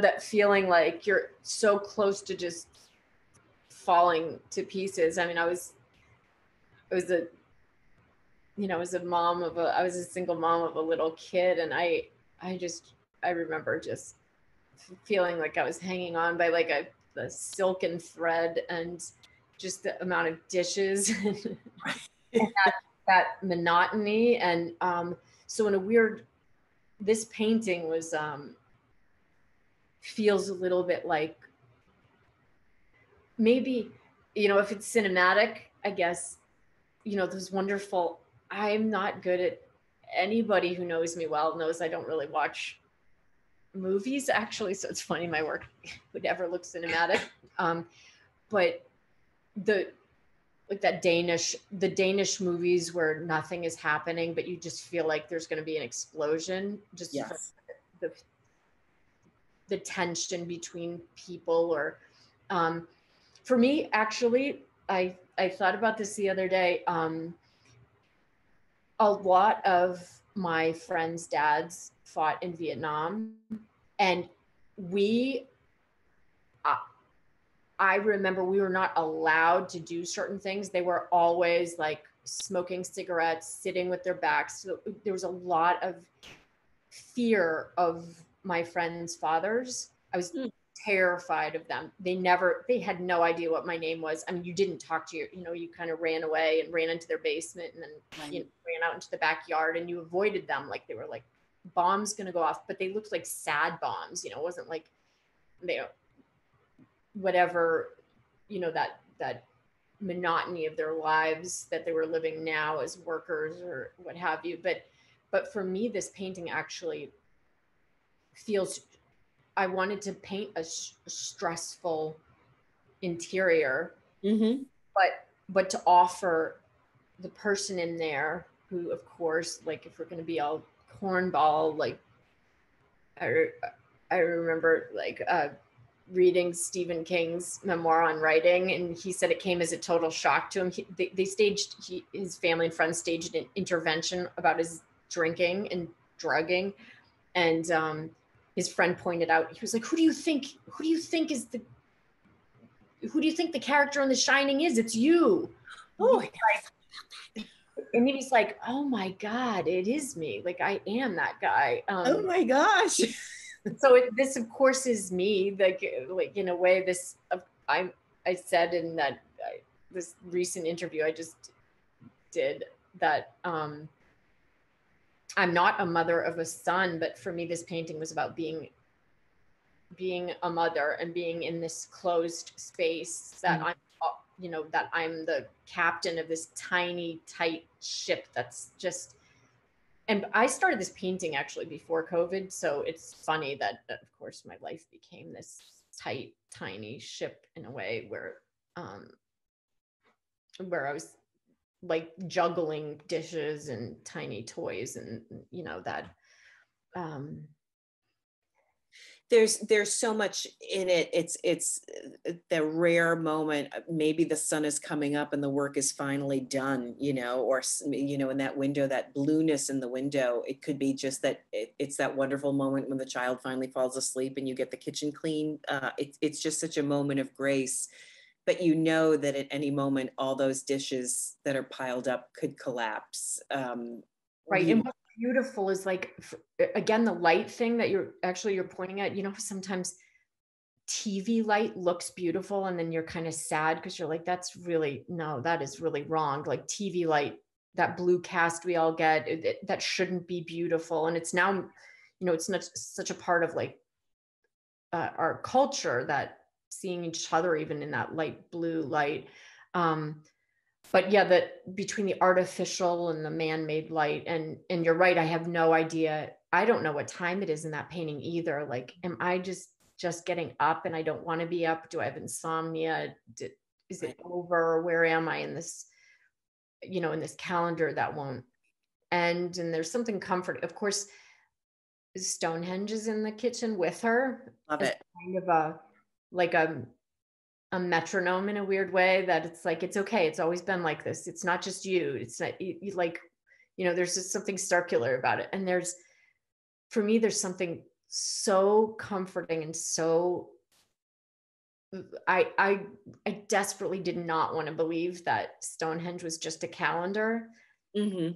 that feeling like you're so close to just falling to pieces. I mean, I was a single mom of a little kid. And I remember just feeling like I was hanging on by like the silken thread and just the amount of dishes and that monotony. And so in a weird, this painting was feels a little bit like maybe, if it's cinematic, I guess, those wonderful, I'm not good at, anybody who knows me well knows I don't really watch movies actually. So it's funny, my work would never look cinematic. But the Danish movies where nothing is happening, but you just feel like there's going to be an explosion, just yes. the tension between people. Or for me, actually, I thought about this the other day. A lot of my friends' dads fought in Vietnam, and I remember we were not allowed to do certain things. They were always like smoking cigarettes, sitting with their backs. So there was a lot of fear of my friends' fathers. I was terrified of them. They had no idea what my name was. I mean, you didn't talk to you kind of ran away and ran into their basement and then ran out into the backyard, and you avoided them like they were like bombs going to go off, but they looked like sad bombs. It wasn't like whatever, that monotony of their lives that they were living now as workers or what have you. But for me, this painting actually feels, I wanted to paint a stressful interior, but to offer the person in there who, of course, like if we're going to be all cornball, like I remember like reading Stephen King's memoir on writing, and he said it came as a total shock to him. His family and friends staged an intervention about his drinking and drugging, and his friend pointed out, he was like, who do you think the character in The Shining is? It's you. Oh, and he was like, oh my God, it is me. Like I am that guy. Oh my gosh. So this, of course, is me. Like in a way, I said in that this recent interview I just did that I'm not a mother of a son, but for me, this painting was about being a mother and being in this closed space that I'm the captain of this tiny, tight ship that's just. And I started this painting actually before COVID. So it's funny that of course, my life became this tight, tiny ship in a way where where I was like juggling dishes and tiny toys and, you know, that, there's so much in it. It's the rare moment, maybe the sun is coming up and the work is finally done, you know, or, you know, in that window, that blueness in the window, it could be just that it's that wonderful moment when the child finally falls asleep and you get the kitchen clean. It's just such a moment of grace, but you know that at any moment, all those dishes that are piled up could collapse. Right. And what's beautiful is like, again, the light thing that you're pointing at, you know, sometimes TV light looks beautiful and then you're kind of sad because you're like, that is really wrong. Like TV light, that blue cast we all get, that shouldn't be beautiful. And it's now, you know, it's not such a part of like our culture, that seeing each other even in that light blue light. But yeah, that between the artificial and the man-made light, and you're right, I have no idea. I don't know what time it is in that painting either. Like, am I just getting up and I don't want to be up? Do I have insomnia? Is it over? Where am I in this, you know, in this calendar that won't end? And there's something comforting. Of course, Stonehenge is in the kitchen with her. Love it. Kind of a metronome in a weird way, that it's like, it's okay. It's always been like this. It's not just you. It's not you, like, you know, there's just something circular about it. And for me, there's something so comforting and so, I desperately did not want to believe that Stonehenge was just a calendar. Mm-hmm.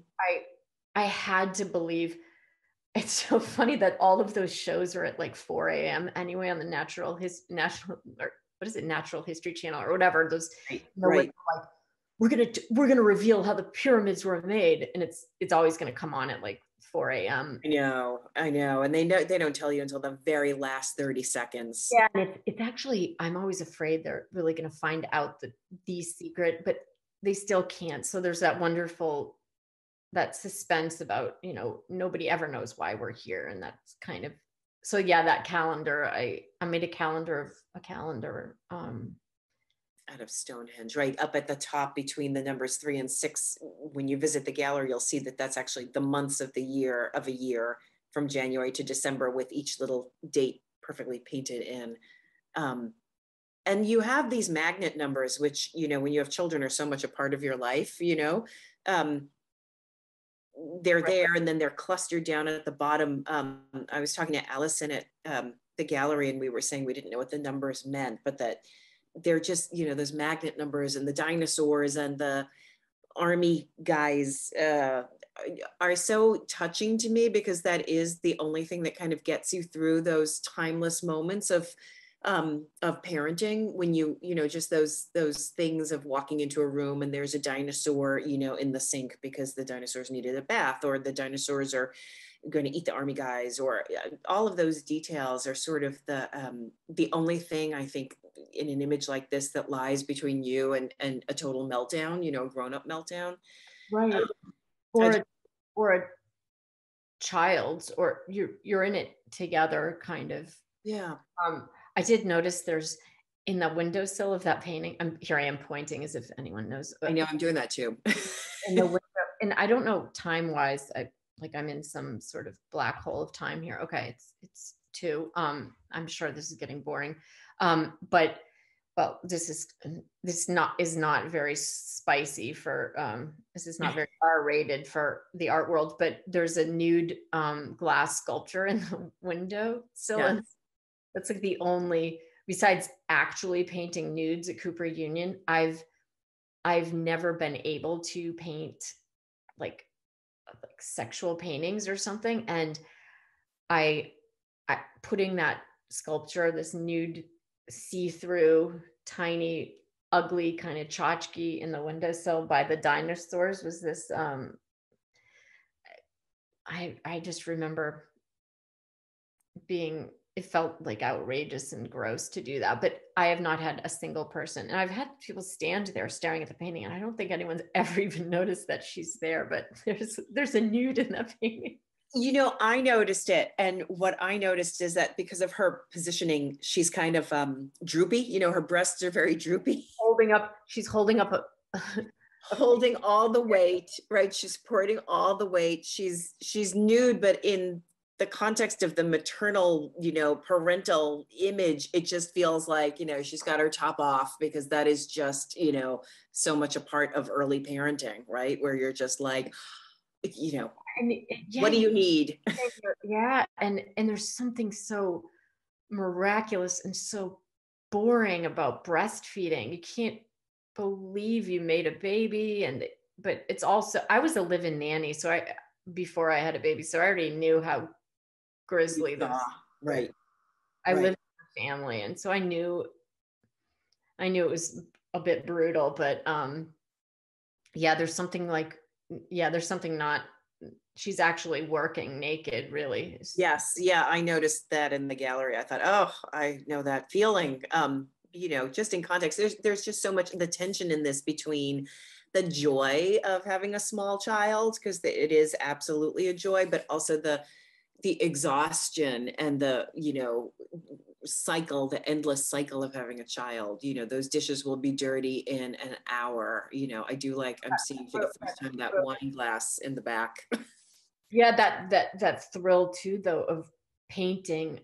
I had to believe. It's so funny that all of those shows are at like 4 a.m. anyway on the Natural History Channel or whatever. Those, right. Like, we're gonna reveal how the pyramids were made, and it's always gonna come on at like 4 a.m. I know, and they don't tell you until the very last 30 seconds. Yeah, and it's actually, I'm always afraid they're really gonna find out the secret, but they still can't. So there's that wonderful, that suspense about, you know, nobody ever knows why we're here, and that's kind of. So yeah, that calendar, I made a calendar out of Stonehenge, right up at the top between the numbers 3 and 6. When you visit the gallery, you'll see that that's actually the months of a year from January to December, with each little date perfectly painted in. And you have these magnet numbers, which, you know, when you have children, are so much a part of your life, you know. They're there, and then they're clustered down at the bottom. I was talking to Allison at the gallery, and we were saying we didn't know what the numbers meant, but that they're just, you know, those magnet numbers, and the dinosaurs and the army guys are so touching to me, because that is the only thing that kind of gets you through those timeless moments of parenting, when you know, just those things of walking into a room and there's a dinosaur, you know, in the sink because the dinosaurs needed a bath, or the dinosaurs are going to eat the army guys, or all of those details are sort of the only thing, I think, in an image like this that lies between you and a total meltdown, you know, grown-up meltdown. Right. Or a child's, or you're in it together, kind of. Yeah. I did notice there's, in the windowsill of that painting, here I am pointing as if anyone knows. I know, I'm doing that too. In the window, and I don't know time-wise, I'm in some sort of black hole of time here. Okay, it's 2. I'm sure this is getting boring. But well, this is not very spicy for, this is not very R-rated for the art world, but there's a nude glass sculpture in the windowsill. Yeah. That's like the only, besides actually painting nudes at Cooper Union, I've never been able to paint like sexual paintings or something. And I putting that sculpture, this nude, see-through, tiny, ugly kind of tchotchke in the windowsill by the dinosaurs was this, I just remember it felt like outrageous and gross to do that, but I have not had a single person, and I've had people stand there staring at the painting, and I don't think anyone's ever even noticed that she's there, but there's a nude in that painting. You know, I noticed it. And what I noticed is that because of her positioning, she's kind of droopy, you know, her breasts are very droopy. Oh, she's holding up a holding all the weight, right? She's supporting all the weight. She's nude, but in the context of the maternal, parental image, it just feels like, she's got her top off, because that is just, so much a part of early parenting, right? Where you're just like, what do you need? Yeah. And there's something so miraculous and so boring about breastfeeding. You can't believe you made a baby. But it's also, I was a live-in nanny. So before I had a baby, so I already knew how grisly this. Right. I lived in a family. And so I knew it was a bit brutal, but there's something not, she's actually working naked, really. Yes. Yeah. I noticed that in the gallery. I thought, oh, I know that feeling. Just in context, there's just so much, the tension in this between the joy of having a small child, because it is absolutely a joy, but also the exhaustion and the, cycle, the endless cycle of having a child. Those dishes will be dirty in an hour. I'm seeing for the first time that wine glass in the back. Yeah, that thrill too, though, of painting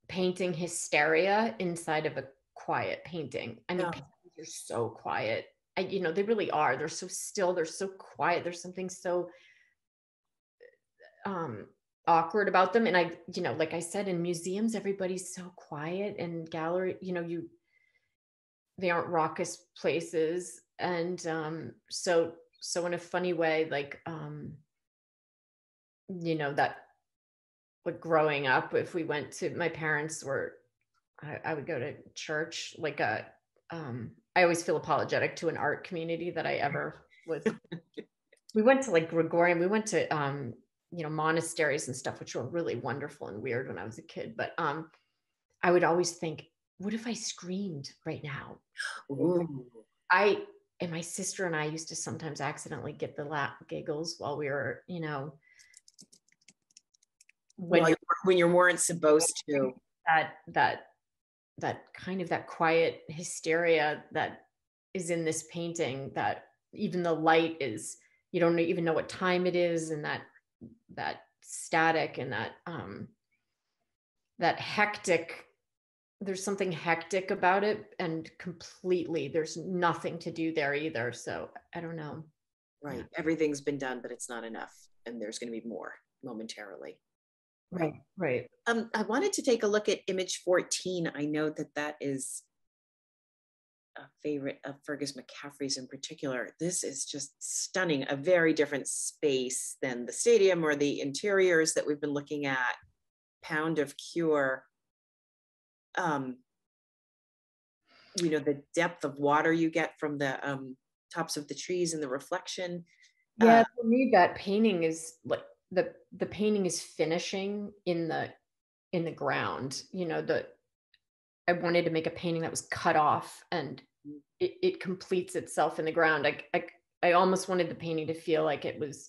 hysteria inside of a quiet painting. I mean, paintings are so quiet. They really are. They're so still. They're so quiet. There's something so awkward about them. And like I said, in museums, everybody's so quiet, and gallery, they aren't raucous places. And so in a funny way, that, like, growing up, if we went to, my parents were, I would go to church, I always feel apologetic to an art community that I ever was. We went to Gregorian, we went to monasteries and stuff, which were really wonderful and weird when I was a kid. But I would always think, what if I screamed right now? Ooh. And my sister and I used to sometimes accidentally get the giggles while we were, when you weren't supposed to. That kind of, that quiet hysteria that is in this painting, that even the light is, you don't even know what time it is, and that static, and that hectic, there's something hectic about it, and completely, there's nothing to do there either. So I don't know. Right. Yeah. Everything's been done, but it's not enough. And there's going to be more momentarily. Right. I wanted to take a look at image 14. I know that is a favorite of Fergus McCaffrey's in particular. This is just stunning, a very different space than the stadium or the interiors that we've been looking at. Pound of Cure. The depth of water you get from the tops of the trees and the reflection. Yeah, for me, that painting is like, the painting is finishing in the ground. I wanted to make a painting that was cut off, and it completes itself in the ground. I almost wanted the painting to feel like it was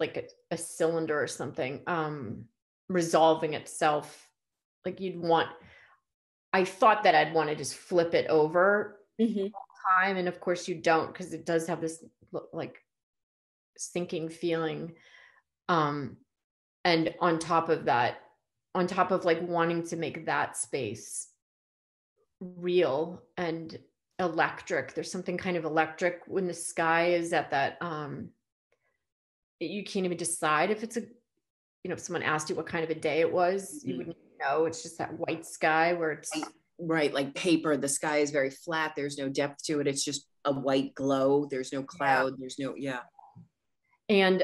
like a cylinder or something, resolving itself. Like I thought that I'd want to just flip it over all the time. And of course you don't, because it does have this like sinking feeling. And on top of like wanting to make that space real and electric, there's something kind of electric when the sky is at that, you can't even decide if it's if someone asked you what kind of a day it was, you wouldn't know. It's just that white sky where it's right, like paper. The sky is very flat. There's no depth to it. It's just a white glow. There's no cloud. There's no, And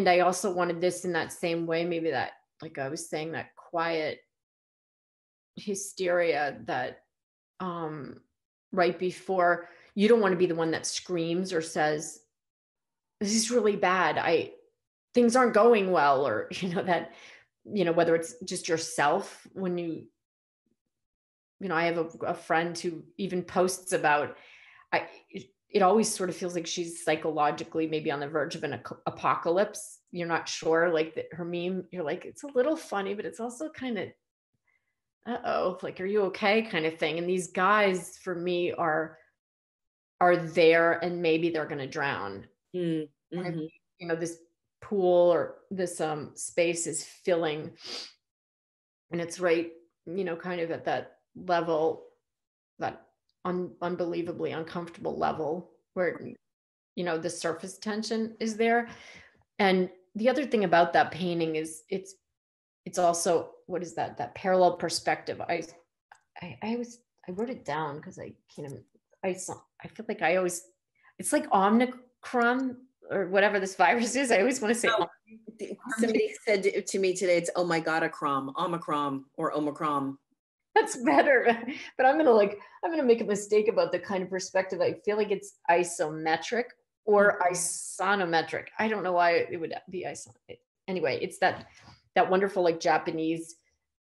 I also wanted this in that same way, maybe that, like I was saying, that quiet hysteria that right before, you don't want to be the one that screams or says, this is really bad, things aren't going well, or that, whether it's just yourself when I have a friend who even posts about, it always sort of feels like she's psychologically maybe on the verge of an apocalypse. You're not sure, like her meme, you're like, it's a little funny, but it's also kind of uh-oh, like, are you okay kind of thing. And these guys for me are there and maybe they're going to drown. Mm-hmm. And if, this pool or this space is filling and it's right, kind of at that level, that unbelievably uncomfortable level where, the surface tension is there. And the other thing about that painting is it's also, what is that parallel perspective. I wrote it down because I can't, I feel like I always, it's like Omicron or whatever this virus is. I always want to say. Oh, somebody said to me today, it's oh my god, Omicron or Omicron. That's better, but I'm gonna make a mistake about the kind of perspective. I feel like it's isometric or isonometric. I don't know why it would be isometric. Anyway, it's that wonderful like Japanese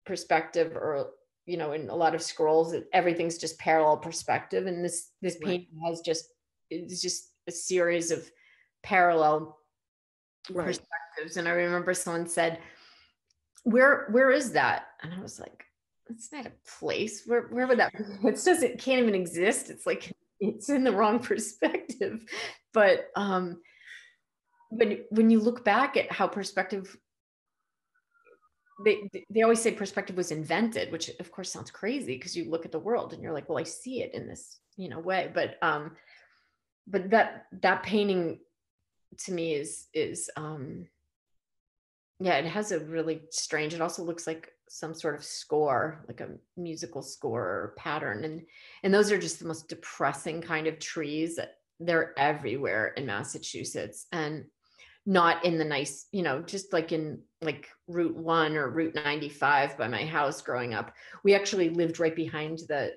perspective, or in a lot of scrolls, everything's just parallel perspective, and this painting it's just a series of parallel perspectives. And I remember someone said, where is that? And I was like, it's not a place. Where would that be? It can't even exist. It's like it's in the wrong perspective. But when you look back at how perspective, they always say perspective was invented, which of course sounds crazy because you look at the world and you're like, well, I see it in this way. But that painting to me is yeah, it has a really strange, it also looks like some sort of score, like a musical score or pattern. And those are just the most depressing kind of trees. They're everywhere in Massachusetts, and not in the nice, just like in like Route 1 or Route 95 by my house growing up. We actually lived right behind the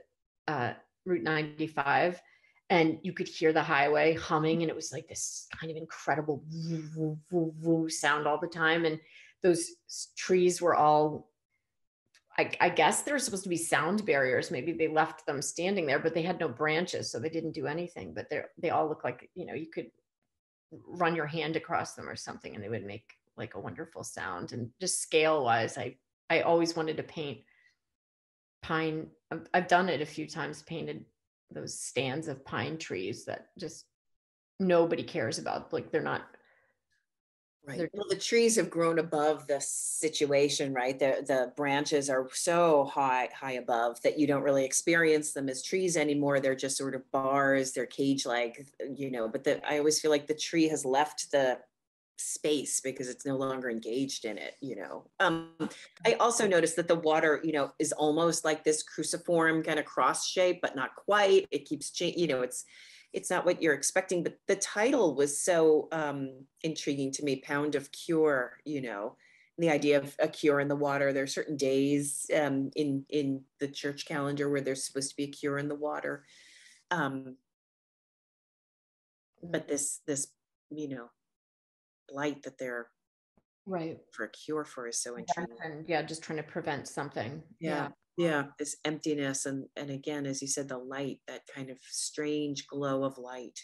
Route 95, and you could hear the highway humming, and it was like this kind of incredible woo, woo, woo, woo sound all the time. And those trees were all, I guess they're supposed to be sound barriers. Maybe they left them standing there, but they had no branches, so they didn't do anything. But they all look like, you could run your hand across them or something and they would make like a wonderful sound. And just scale wise, I always wanted to paint pine. I've done it a few times, painted those stands of pine trees that just nobody cares about. Like they're not right. Well, the trees have grown above the situation, right? The branches are so high above that you don't really experience them as trees anymore. They're just sort of bars, they're cage-like, but I always feel like the tree has left the space because it's no longer engaged in it. I also noticed that the water, is almost like this cruciform kind of cross shape, but not quite. It keeps changing, it's not what you're expecting, but the title was so intriguing to me, Pound of Cure, the idea of a cure in the water. There are certain days in the church calendar where there's supposed to be a cure in the water. But this, blight that they're right for a cure for is so intriguing. And yeah, just trying to prevent something. Yeah, this emptiness, and again, as you said, the light, that kind of strange glow of light.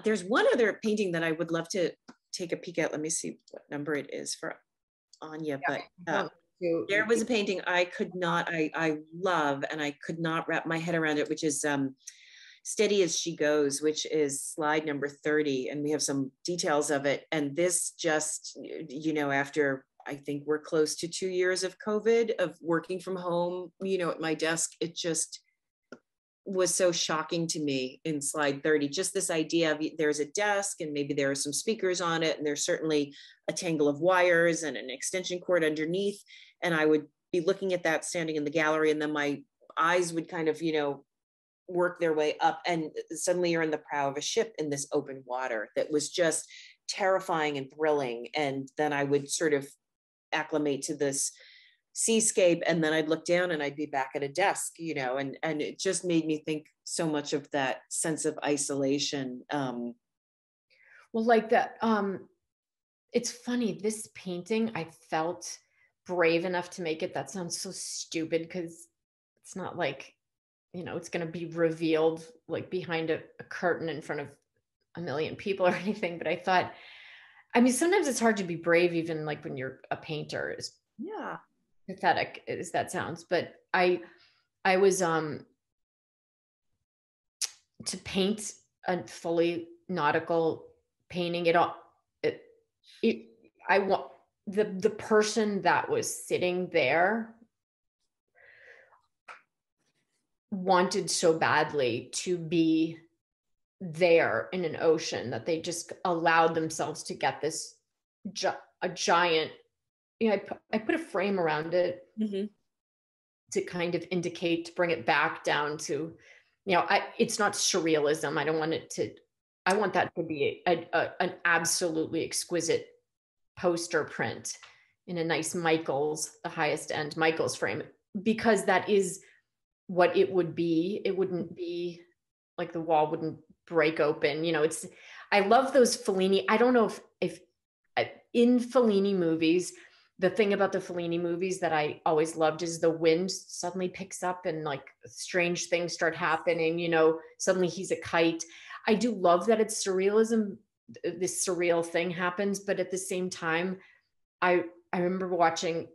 There's one other painting that I would love to take a peek at. Let me see what number it is for Anya, but there was a painting I love, and I could not wrap my head around it, which is Steady as She Goes, which is slide number 30. And we have some details of it. And this just, after I think we're close to 2 years of COVID, of working from home, at my desk, it just was so shocking to me in slide 30. Just this idea of there's a desk and maybe there are some speakers on it, and there's certainly a tangle of wires and an extension cord underneath. And I would be looking at that standing in the gallery, and then my eyes would kind of, work their way up, and suddenly you're in the prow of a ship in this open water that was just terrifying and thrilling. And then I would sort of acclimate to this seascape, and then I'd look down and I'd be back at a desk, and it just made me think so much of that sense of isolation. Well, like that, it's funny, this painting, I felt brave enough to make it. That sounds so stupid because it's not like, it's going to be revealed like behind a curtain in front of a million people or anything. But I thought, sometimes it's hard to be brave, even like when you're a painter. Yeah. pathetic as that sounds, but I was to paint a fully nautical painting, I want the person that was sitting there wanted so badly to be there in an ocean that they just allowed themselves to get this a giant, I put a frame around it to kind of indicate, to bring it back down to, it's not surrealism. I don't want it to, I want that to be an absolutely exquisite poster print in a nice Michaels, the highest end Michaels frame, because that is what it would be. It wouldn't be like the wall wouldn't break open. I love those Fellini. I don't know if in Fellini movies, the thing about the Fellini movies that I always loved is the wind suddenly picks up and like strange things start happening, suddenly he's a kite. I do love that it's surrealism, this surreal thing happens, but at the same time, I remember watching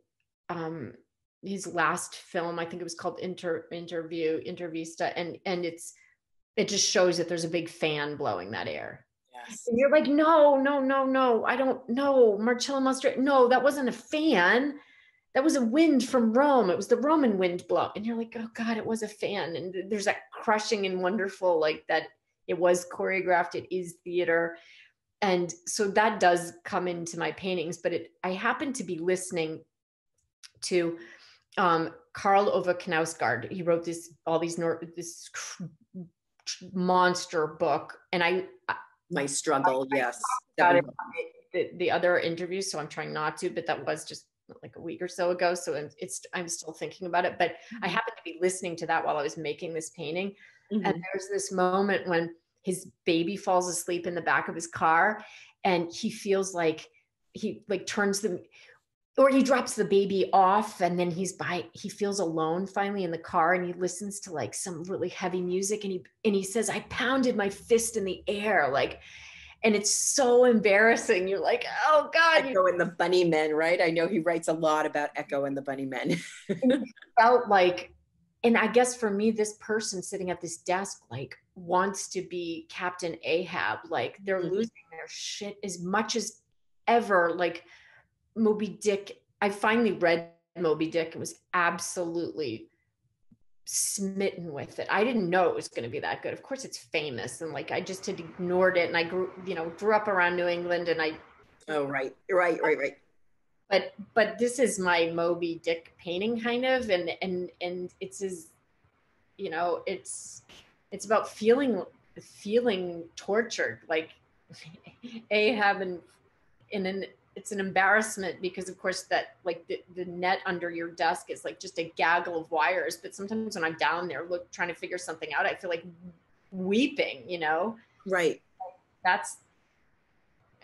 his last film, I think it was called Intervista, and it just shows that there's a big fan blowing that air. Yes. And you're like, no, I don't know, Marcello Mastroianni, no, that wasn't a fan. That was a wind from Rome. It was the Roman wind blow. And you're like, oh God, it was a fan. And there's that crushing and wonderful, like that it was choreographed, it is theater. And so that does come into my paintings, but I happen to be listening to Karl Ove Knausgaard. He wrote this monster book, and My Struggle, yes. Got it the other interviews, so I'm trying not to, but that was just like a week or so ago, so I'm still thinking about it. But I happened to be listening to that while I was making this painting, and there's this moment when his baby falls asleep in the back of his car, and he feels like he like turns the, or he drops the baby off, and then he feels alone finally in the car, and he listens to like some really heavy music, and he says, I pounded my fist in the air, like, and it's so embarrassing. You're like, oh God. Echo and the Bunnymen, right? I know he writes a lot about Echo and the Bunnymen. It felt like, and I guess for me, this person sitting at this desk, like, wants to be Captain Ahab. Like, they're losing their shit as much as ever. Like, Moby Dick, I finally read Moby Dick and was absolutely smitten with it. I didn't know it was going to be that good. Of course it's famous, and like I just had ignored it, and I grew up around New England, and right. But this is my Moby Dick painting kind of, and it's as it's about feeling tortured, like Ahab, and it's an embarrassment because of course that like the net under your desk is like just a gaggle of wires. But sometimes when I'm down there trying to figure something out, I feel like weeping, Right.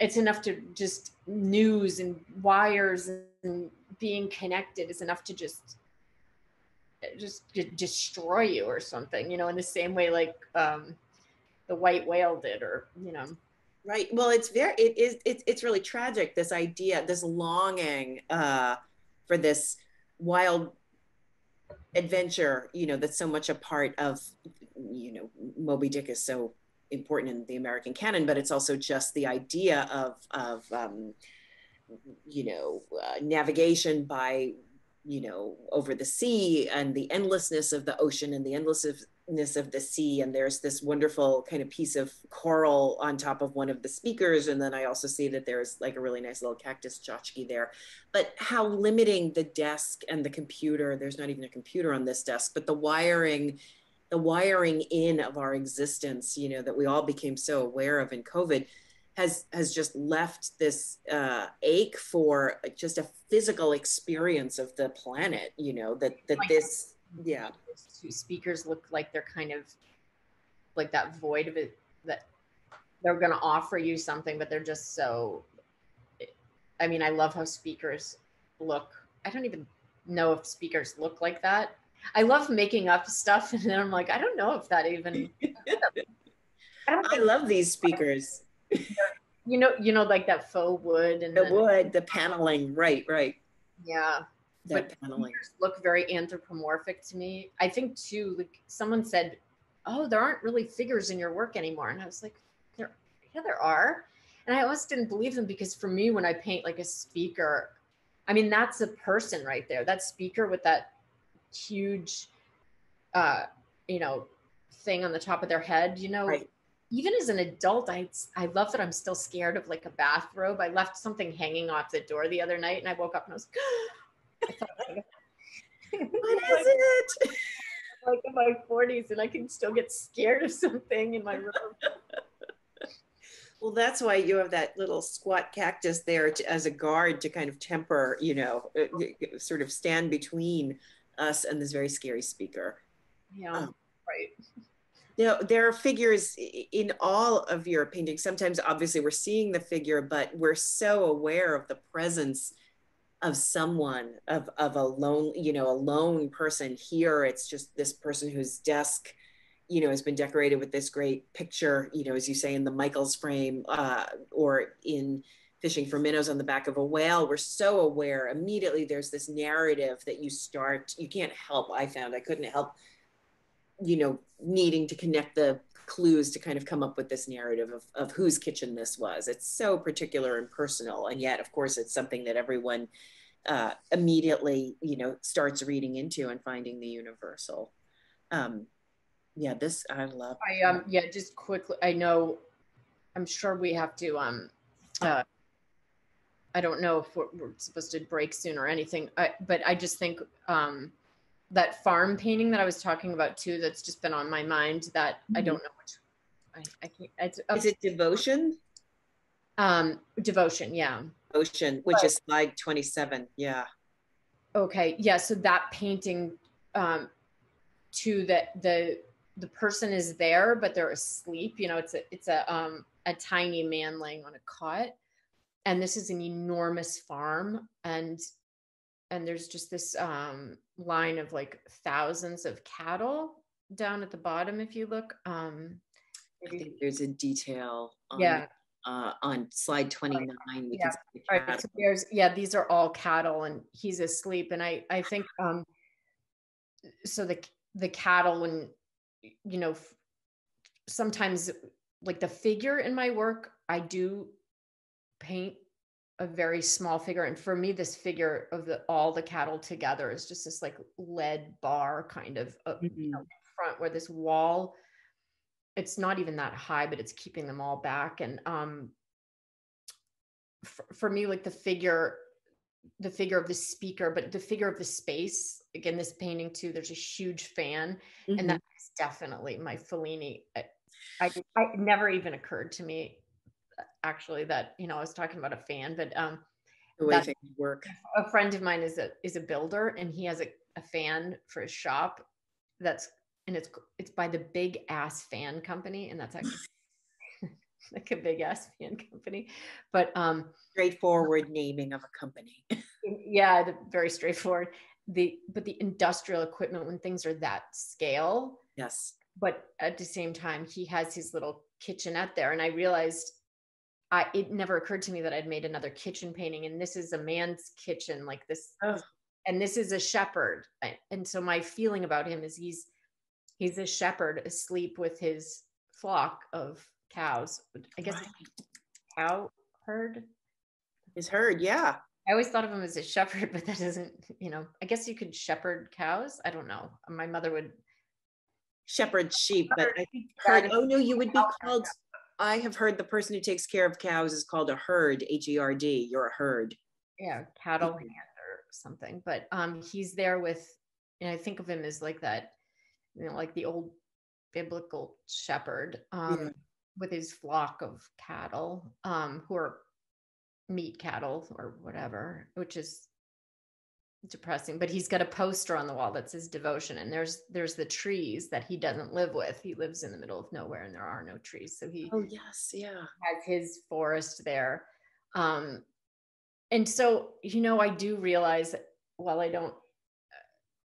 It's enough to just news and wires and being connected is enough to just destroy you or something, in the same way like the white whale did, or Right. Well, it's really tragic, this idea, this longing for this wild adventure, that's so much a part of, Moby Dick is so important in the American canon, but it's also just the idea of navigation by, over the sea, and the endlessness of the ocean and the endlessness of the sea. And there's this wonderful kind of piece of coral on top of one of the speakers. And then I also see that there's like a really nice little cactus tchotchke there. But how limiting the desk and the computer, there's not even a computer on this desk, but the wiring in of our existence, that we all became so aware of in COVID, has just left this ache for just a physical experience of the planet, that like this, yeah. Two speakers look like they're kind of like that void of it, that they're going to offer you something, but they're just so, I mean, I love how speakers look. I don't even know if speakers look like that. I love making up stuff, and then I'm like, I don't know if that even. I love these speakers. Like that faux wood and the wood, the paneling, right. Yeah. but figures look very anthropomorphic to me. I think too, like someone said, oh, there aren't really figures in your work anymore. And I was like, there are. And I almost didn't believe them, because for me, when I paint like a speaker, I mean, that's a person right there, that speaker with that huge, you know, thing on the top of their head, you know, right. Even as an adult, I love that I'm still scared of like a bathrobe. I left something hanging off the door the other night and I woke up and I was I thought, what is it? Like in my 40s, and I can still get scared of something in my room. Well, that's why you have that little squat cactus there as a guard to kind of temper, you know, sort of stand between us and this very scary speaker. Yeah, right. You know, there are figures in all of your paintings. Sometimes, obviously, we're seeing the figure, but we're so aware of the presence of someone, of a lone, you know, a lone person. Here, it's just this person whose desk, you know, has been decorated with this great picture, you know, as you say, in the Michael's frame, or in Fishing for Minnows on the back of a whale. We're so aware. Immediately, there's this narrative that you can't help. I couldn't help, you know, needing to connect the clues to kind of come up with this narrative of whose kitchen this was. It's so particular and personal. And yet, of course, it's something that everyone immediately, you know, starts reading into and finding the universal. Yeah, this I love. Yeah, just quickly, I know, I'm sure we have to, I don't know if we're supposed to break soon or anything, but I just think that farm painting that I was talking about too, that's just been on my mind, that I don't know which, I can't, is it Devotion? Devotion, yeah. Devotion, which is slide 27, yeah. Okay, yeah, so that painting, too, that the person is there, but they're asleep, you know, it's a tiny man laying on a cot, and this is an enormous farm, and there's just this line of like thousands of cattle down at the bottom. If you look, I think there's a detail on slide 29. We can see the right. So these are all cattle, and he's asleep. And I think so the cattle, when, you know, sometimes like the figure in my work, I do paint a very small figure, and for me, this figure of all the cattle together is just this like lead bar kind of you know, in front, where this wall, it's not even that high, but it's keeping them all back. And for me, like the figure of the speaker, but the figure of the space, again, this painting too, there's a huge fan, and that is definitely my Fellini. I never even occurred to me, actually, that, you know, I was talking about a fan, but the way things work. A friend of mine is a builder, and he has a fan for his shop and it's by the Big Ass Fan Company, and that's actually like a big ass fan company, but straightforward naming of a company. Yeah, very straightforward. But the industrial equipment, when things are that scale, yes, but at the same time, he has his little kitchenette there, and I realized it never occurred to me that I'd made another kitchen painting, and this is a man's kitchen, like this, and this is a shepherd. And so my feeling about him is he's a shepherd asleep with his flock of cows. I guess cow herd. His herd, yeah. I always thought of him as a shepherd, but that doesn't, you know, I guess you could shepherd cows. I don't know. My mother would shepherd sheep, but I think herd. Oh no, you would be called. I have heard the person who takes care of cows is called a herd, H-E-R-D. You're a herd. Yeah, cattle hand or something. But he's there with, and I think of him as like that, you know, like the old biblical shepherd, with his flock of cattle, who are meat cattle or whatever, which is depressing. But he's got a poster on the wall that says Devotion, and there's the trees that he doesn't live with. He lives in the middle of nowhere, and there are no trees, so he has his forest there. And so, you know, I do realize that while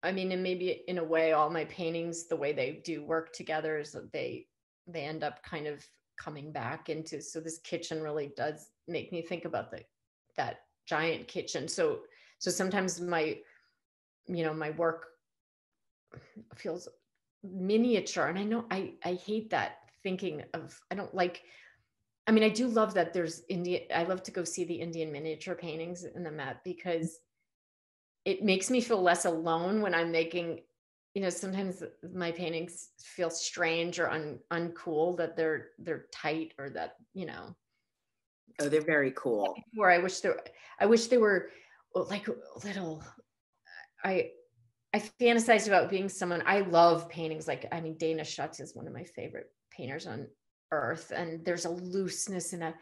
I mean, and maybe in a way, all my paintings, the way they do work together is that they end up kind of coming back into, so this kitchen really does make me think about that giant kitchen. So sometimes my my work feels miniature. And I know I hate that thinking of, I don't like, I mean, I do love that there's I love to go see the Indian miniature paintings in the Met, because it makes me feel less alone when I'm making, sometimes my paintings feel strange or uncool, that they're tight, or that, Oh, they're very cool. Where I wish they were like little, I fantasized about being someone. I love paintings. Like, I mean, Dana Schutz is one of my favorite painters on earth. And there's a looseness and a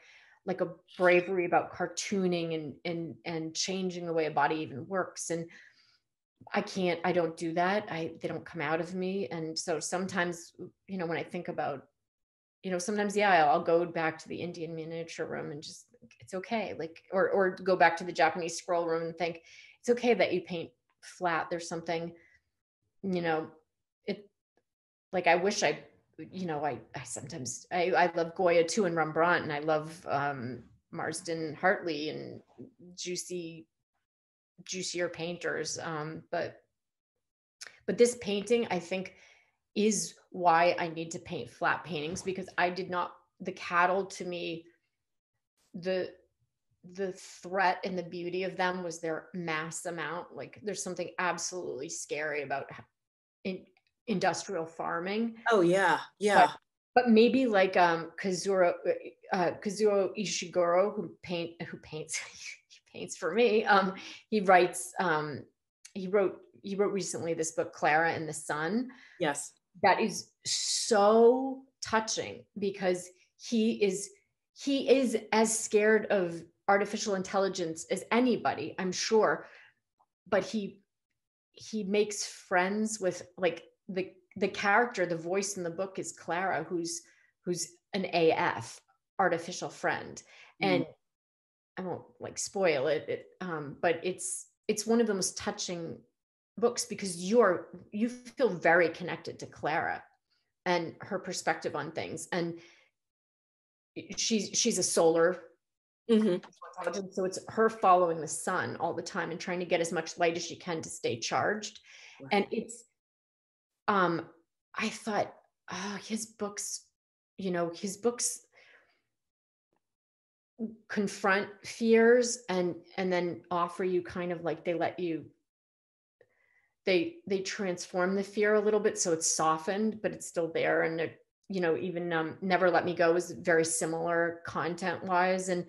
bravery about cartooning and changing the way a body even works. And I don't do that. They don't come out of me. And so sometimes, when I think about, sometimes, I'll go back to the Indian miniature room and just, it's okay. Like, or go back to the Japanese scroll room and think, it's okay that you paint flat. There's something, I wish I sometimes, I love Goya too, and Rembrandt, and I love Marsden Hartley and juicier painters. But this painting, I think, is why I need to paint flat paintings, because the cattle, to me, the threat and the beauty of them was their mass amount. Like, there's something absolutely scary about industrial farming. Oh yeah. Yeah. But maybe like Kazuo Ishiguro, who paints he paints for me. He wrote recently this book, Clara and the Sun. Yes. That is so touching, because he is as scared of artificial intelligence as anybody, I'm sure, but he makes friends with, like, the character, the voice in the book is Clara, who's an AF, artificial friend. And I won't spoil it, but it's one of the most touching books, because you feel very connected to Clara and her perspective on things. And she's a solar intelligence, so it's her following the sun all the time and trying to get as much light as she can to stay charged. Right. And it's I thought, his books confront fears and then offer you kind of like, they transform the fear a little bit, so it's softened, but it's still there. And it, even Never Let Me Go is very similar content wise, and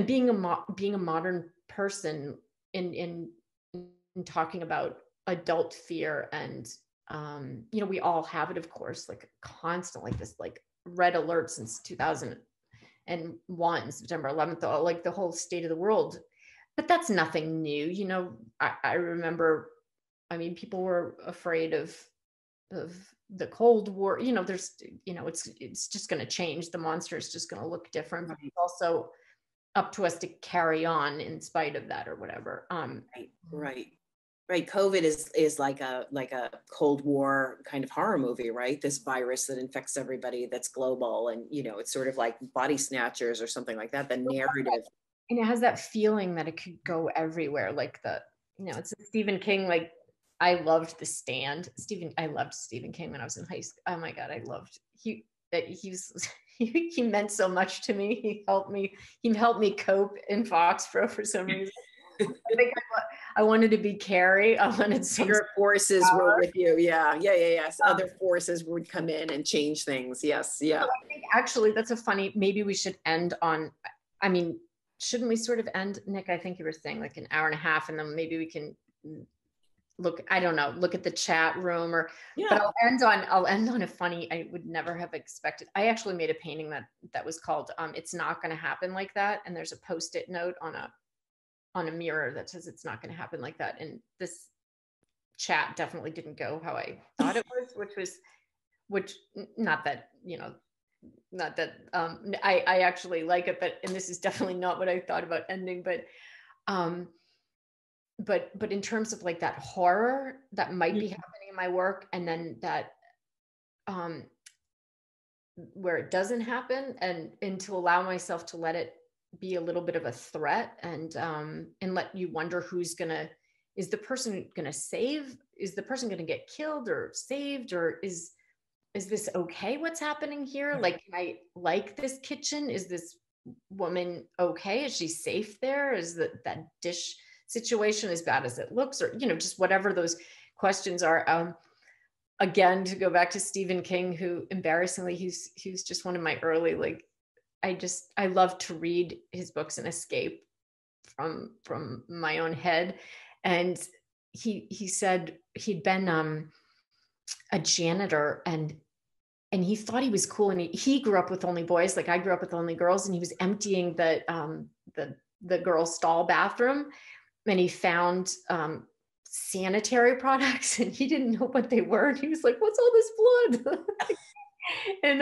being a modern person in talking about adult fear. And we all have it, of course, like constant, like this, like red alert since 2001, September 11th, like the whole state of the world. But that's nothing new. I remember, people were afraid of the Cold War. There's, it's just going to change. The monster is just going to look different. But it's also up to us to carry on in spite of that, or whatever. Right. COVID is like a Cold War kind of horror movie, right? This virus that infects everybody, that's global, and it's sort of like Body Snatchers or something like that. The narrative, and it has that feeling that it could go everywhere. Like it's a Stephen King. Like, I loved The Stand. I loved Stephen King when I was in high school. Oh my God, I loved he meant so much to me. He helped me cope in Foxborough for some reason. I think I wanted to be Carrie. I wanted some bigger forces were with you. Yes. Other forces would come in and change things. Yes. Yeah. So I think actually that's maybe we should end on, shouldn't we sort of end, Nick? I think you were saying like an hour and a half, and then maybe we can look at the chat room, or, but I'll end on a funny, I would never have expected. I actually made a painting that was called, It's Not Gonna Happen Like That. And there's a Post-it note on a mirror that says it's not going to happen like that. And this chat definitely didn't go how I thought it was, which not that I actually like it, and this is definitely not what I thought about ending, but in terms of like that horror that might be happening in my work, and then that where it doesn't happen, and to allow myself to let it be a little bit of a threat, and let you wonder is the person going to get killed or saved, or is this okay? What's happening here? Like, can I like this kitchen? Is this woman okay? Is she safe there? Is that dish situation as bad as it looks? Or, just whatever those questions are. Again, to go back to Stephen King, who embarrassingly, he's just one of my early, like, I love to read his books and escape from my own head. And he said he'd been a janitor, and he thought he was cool, and he grew up with only boys, like I grew up with only girls, and he was emptying the girls' stall bathroom, and he found sanitary products, and he didn't know what they were, and he was like, what's all this blood? And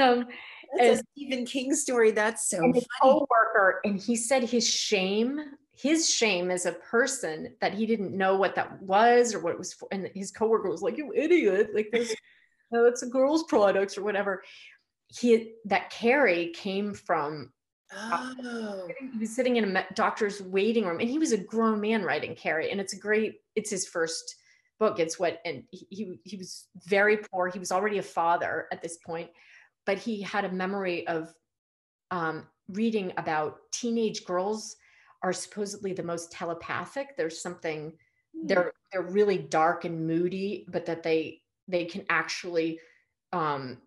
that's a Stephen King story. That's so funny. Coworker, and he said his shame as a person, that he didn't know what that was or what it was for, and his coworker was like, you idiot, like this, it's a girl's products or whatever. That Carrie came from, he was sitting in a doctor's waiting room, and he was a grown man writing Carrie, and it's his first book. And he was very poor. He was already a father at this point, but he had a memory of reading about teenage girls are supposedly the most telepathic. There's something, they're really dark and moody, but that they can actually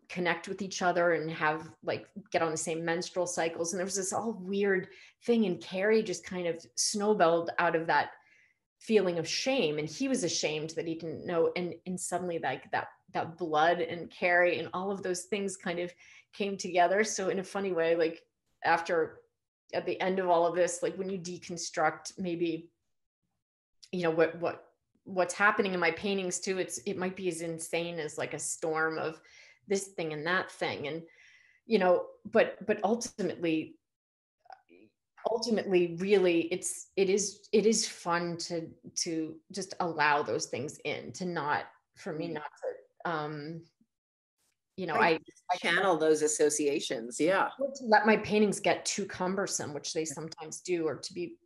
connect with each other and have, like, get on the same menstrual cycles. And there was this all weird thing, and Carrie just kind of snowballed out of that feeling of shame, and he was ashamed that he didn't know, and suddenly, like, that blood and Carrie and all of those things kind of came together. So in a funny way, like, at the end of all of this, like, when you deconstruct maybe, what's happening in my paintings too, it might be as insane as like a storm of this thing and that thing, and but ultimately really it is fun to just allow those things in, to not, for me, not to I channel those associations, to let my paintings get too cumbersome, which they sometimes do, or to be,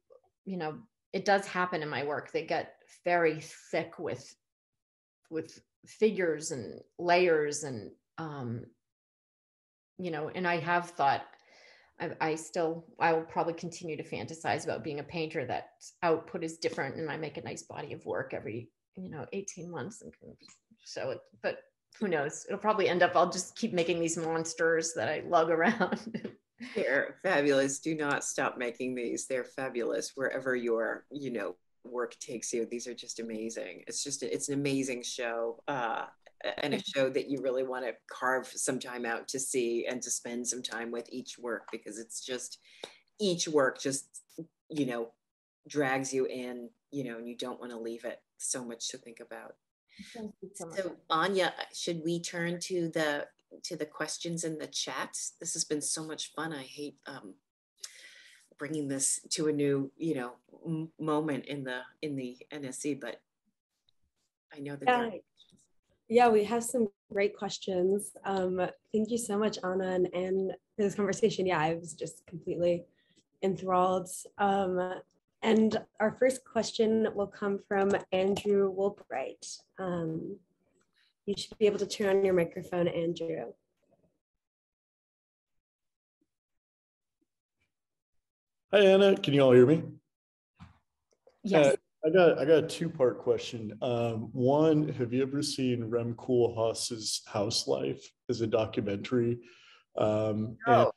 it does happen in my work. They get very thick with figures and layers, and and I have thought, I will probably continue to fantasize about being a painter that output is different, and I make a nice body of work every 18 months and can show it. But who knows? It'll probably end up, I'll just keep making these monsters that I lug around. They're fabulous. Do not stop making these. They're fabulous wherever your work takes you. These are just amazing. It's an amazing show, and a show that you really want to carve some time out to see and to spend some time with each work, because each work just drags you in, and you don't want to leave it. So much to think about. So Anya, should we turn to the questions in the chat? This has been so much fun. I hate bringing this to a new moment in the NSE, but I know that we have some great questions. Thank you so much, Anna and Anne, for this conversation. I was just completely enthralled. And our first question will come from Andrew Woolbright. You should be able to turn on your microphone, Andrew. Hi, Anna. Can you all hear me? Yes. I got a two-part question. One, have you ever seen Rem Koolhaas's House Life as a documentary? No.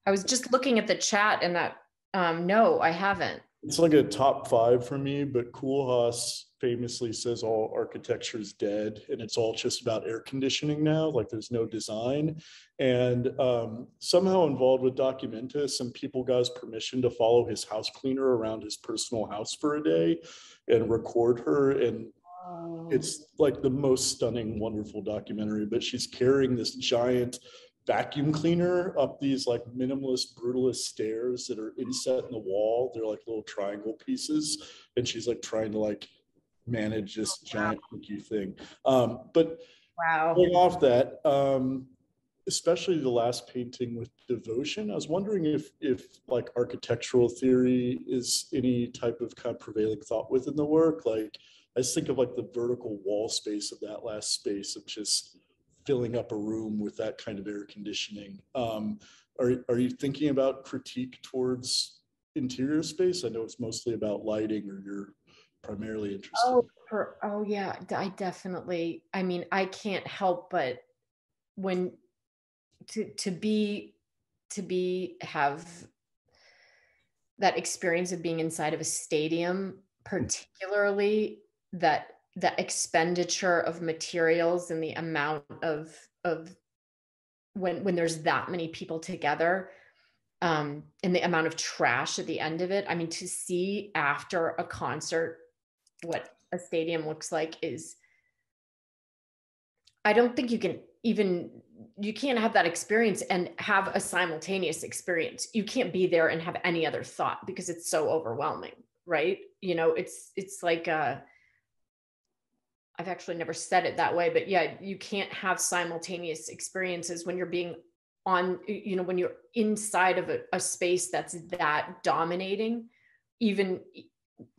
I was just looking at the chat, and that no, I haven't. It's like a top 5 for me, but Koolhaas famously says all architecture is dead, and it's all just about air conditioning now. Like, there's no design. And somehow involved with Documenta, some people got his permission to follow his house cleaner around his personal house for a day and record her. And it's like the most stunning, wonderful documentary. But she's carrying this giant vacuum cleaner up these like minimalist, brutalist stairs that are inset in the wall. They're like little triangle pieces, and she's like trying to like manage this giant cookie thing. But wow. going off that, especially the last painting with devotion. I was wondering if like architectural theory is any type of kind of prevailing thought within the work. Like I just think of like the vertical wall space of that last space of just filling up a room with that kind of air conditioning. Are you thinking about critique towards interior space? I know it's mostly about lighting, or you're primarily interested. Oh yeah, I definitely. I mean, I can't help but when have that experience of being inside of a stadium, particularly that expenditure of materials and the amount of when there's that many people together, and the amount of trash at the end of it. I mean, to see after a concert what a stadium looks like is, I don't think you can't have that experience and have a simultaneous experience. You can't be there and have any other thought because it's so overwhelming, right? You know, it's like I've actually never said it that way, but yeah, you can't have simultaneous experiences when you're being on, you know, when you're inside of a space that's that dominating, even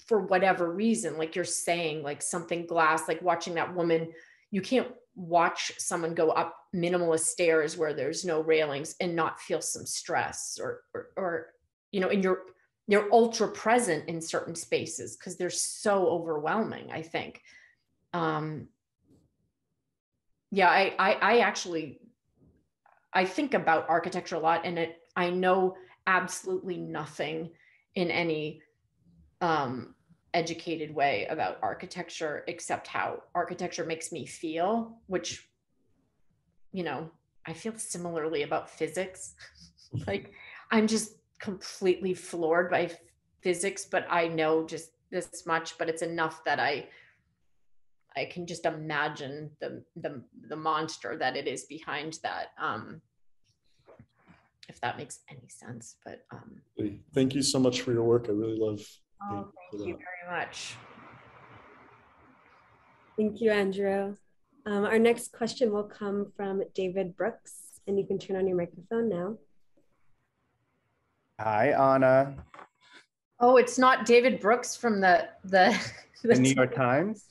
for whatever reason, like you're saying, like something glass, like watching that woman, you can't watch someone go up minimalist stairs where there's no railings and not feel some stress or you know, and you're ultra present in certain spaces because they're so overwhelming, I think. Yeah, I actually, I think about architecture a lot, and I know absolutely nothing in any educated way about architecture except how architecture makes me feel, which, you know, I feel similarly about physics. Like I'm just completely floored by physics, but I know just this much, but it's enough that I can just imagine the monster that it is behind that, if that makes any sense. But thank you so much for your work. I really love. oh, thank you very much. Thank you, Andrew. Our next question will come from David Brooks, and you can turn on your microphone now. Hi, Anna. Oh, it's not David Brooks from the New York Times.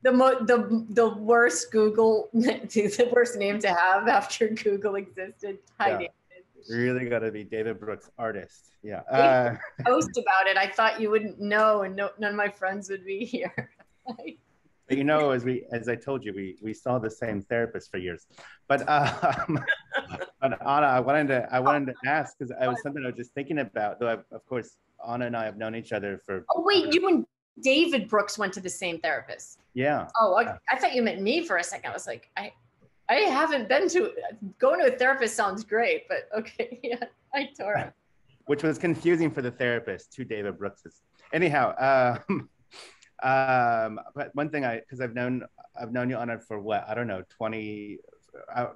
the worst Google, the worst name to have after Google existed. Hi, Yeah. David. Really got to be David Brooks, artist. Yeah. Post about it. I thought you wouldn't know, and none of my friends would be here. But you know, as I told you, we saw the same therapist for years. But Anna, I wanted to ask, because I was something I was just thinking about. Though of course, Anna and I have known each other for. Oh wait, you and David Brooks went to the same therapist. Yeah. Oh, I thought you meant me for a second. I was like, I haven't been to, going to a therapist sounds great, but okay, yeah, I tore it. Which was confusing for the therapist, two David Brookses. Anyhow, but one thing because I've known you, Anna, for what, I don't know, 20,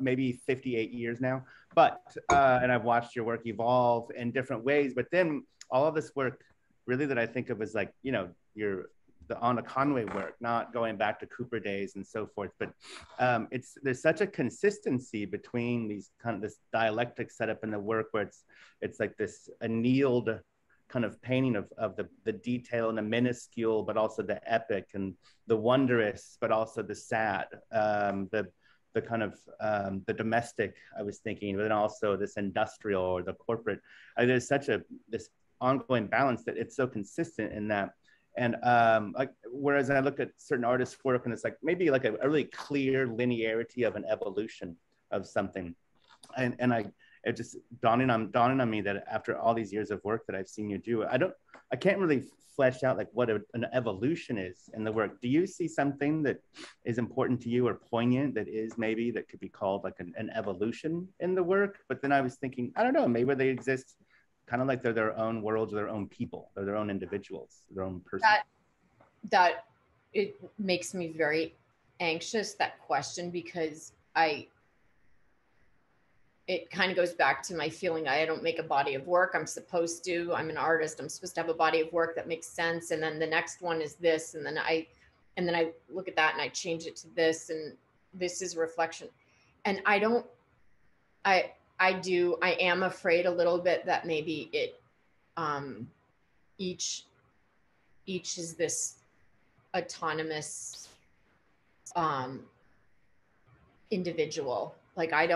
maybe 58 years now. But and I've watched your work evolve in different ways. But then all of this work, really, that I think of as like, you know, the Anna Conway work, not going back to Cooper days and so forth, but there's such a consistency between these kind of this dialectic setup in the work where it's like this annealed kind of painting of the detail and the minuscule, but also the epic and the wondrous, but also the sad, the kind of the domestic, I was thinking, but then also this industrial or the corporate. There's such this ongoing balance that it's so consistent in that. And like, whereas I look at certain artists' work and it's like maybe like a really clear linearity of an evolution of something, and it just dawning on me that after all these years of work that I've seen you do, I can't really flesh out like what an evolution is in the work. Do you see something that is important to you or poignant that could be called like an evolution in the work? But then I was thinking, I don't know, maybe they exist kind of like they're their own worlds, or their own people, they're their own individuals, their own person. That it makes me very anxious, that question, because it kind of goes back to my feeling I don't make a body of work. I'm supposed to. I'm an artist. I'm supposed to have a body of work that makes sense. And then the next one is this. And then I look at that and I change it to this. And this is reflection. and I am afraid a little bit that maybe it, each is this autonomous individual. Like I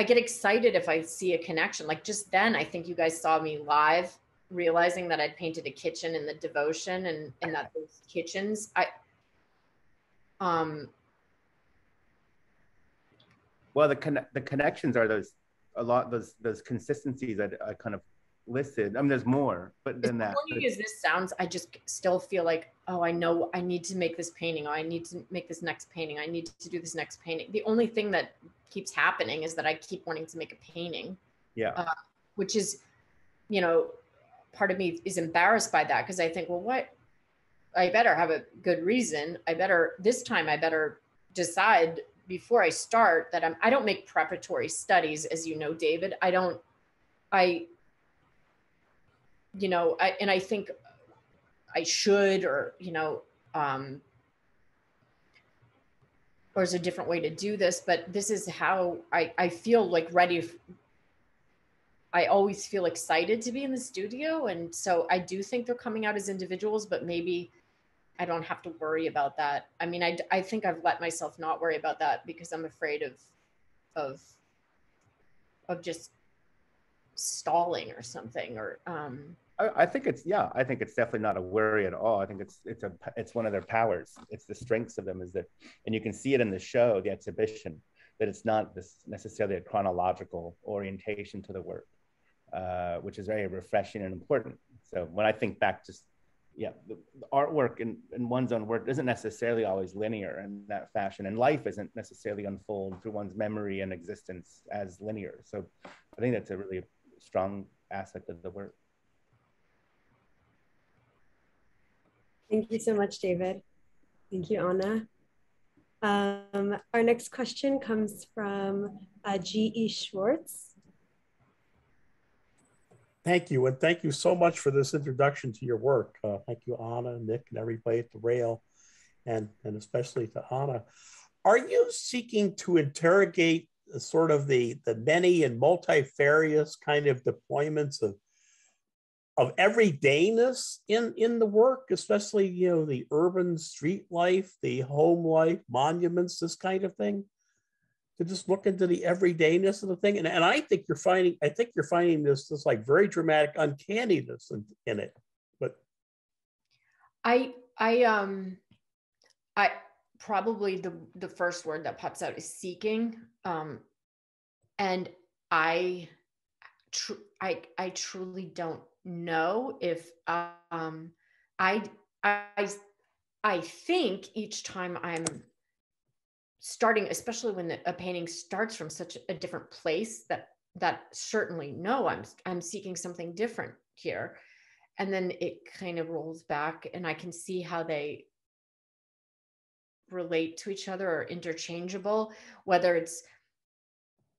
get excited if I see a connection. Like just then, I think you guys saw me live, realizing that I'd painted a kitchen in the devotion, and that those kitchens, well, the connections are those consistencies that I kind of listed. I mean, there's more, but than that. As funny as this sounds, I just still feel like, oh, I know I need to make this painting. Oh, I need to make this next painting. I need to do this next painting. The only thing that keeps happening is that I keep wanting to make a painting. Yeah. Which is, you know, part of me is embarrassed by that, because I think, well, what? I better have a good reason. This time I better decide before I start that I don't make preparatory studies, as you know, David. And I think I should, or, you know, or is a different way to do this, but this is how I feel like ready. I always feel excited to be in the studio. And so I do think they're coming out as individuals, but maybe I don't have to worry about that. I mean, I think I've let myself not worry about that because I'm afraid of just stalling or something, or, I think it's definitely not a worry at all. I think it's one of their powers. It's the strengths of them, is that, and you can see it in the show, the exhibition, that it's not this necessarily a chronological orientation to the work, which is very refreshing and important. So when I think back, just the artwork in one's own work isn't necessarily always linear in that fashion, and life isn't necessarily unfold through one's memory and existence as linear. So I think that's a really strong aspect of the work. Thank you so much, David. Thank you, Anna. Our next question comes from G.E. Schwartz. Thank you, and thank you so much for this introduction to your work. Thank you, Anna, Nick, and everybody at the Rail, and especially to Anna. Are you seeking to interrogate sort of the many and multifarious kind of deployments of everydayness in the work, especially, you know, the urban street life, the home life, monuments, this kind of thing? To just look into the everydayness of the thing, and I think you're finding this like very dramatic uncanniness in it. But I probably the first word that pops out is seeking, and I truly don't know if I think each time I'm starting, especially when a painting starts from such a different place, that certainly no, I'm seeking something different here, and then it kind of rolls back, and I can see how they relate to each other or interchangeable. Whether it's,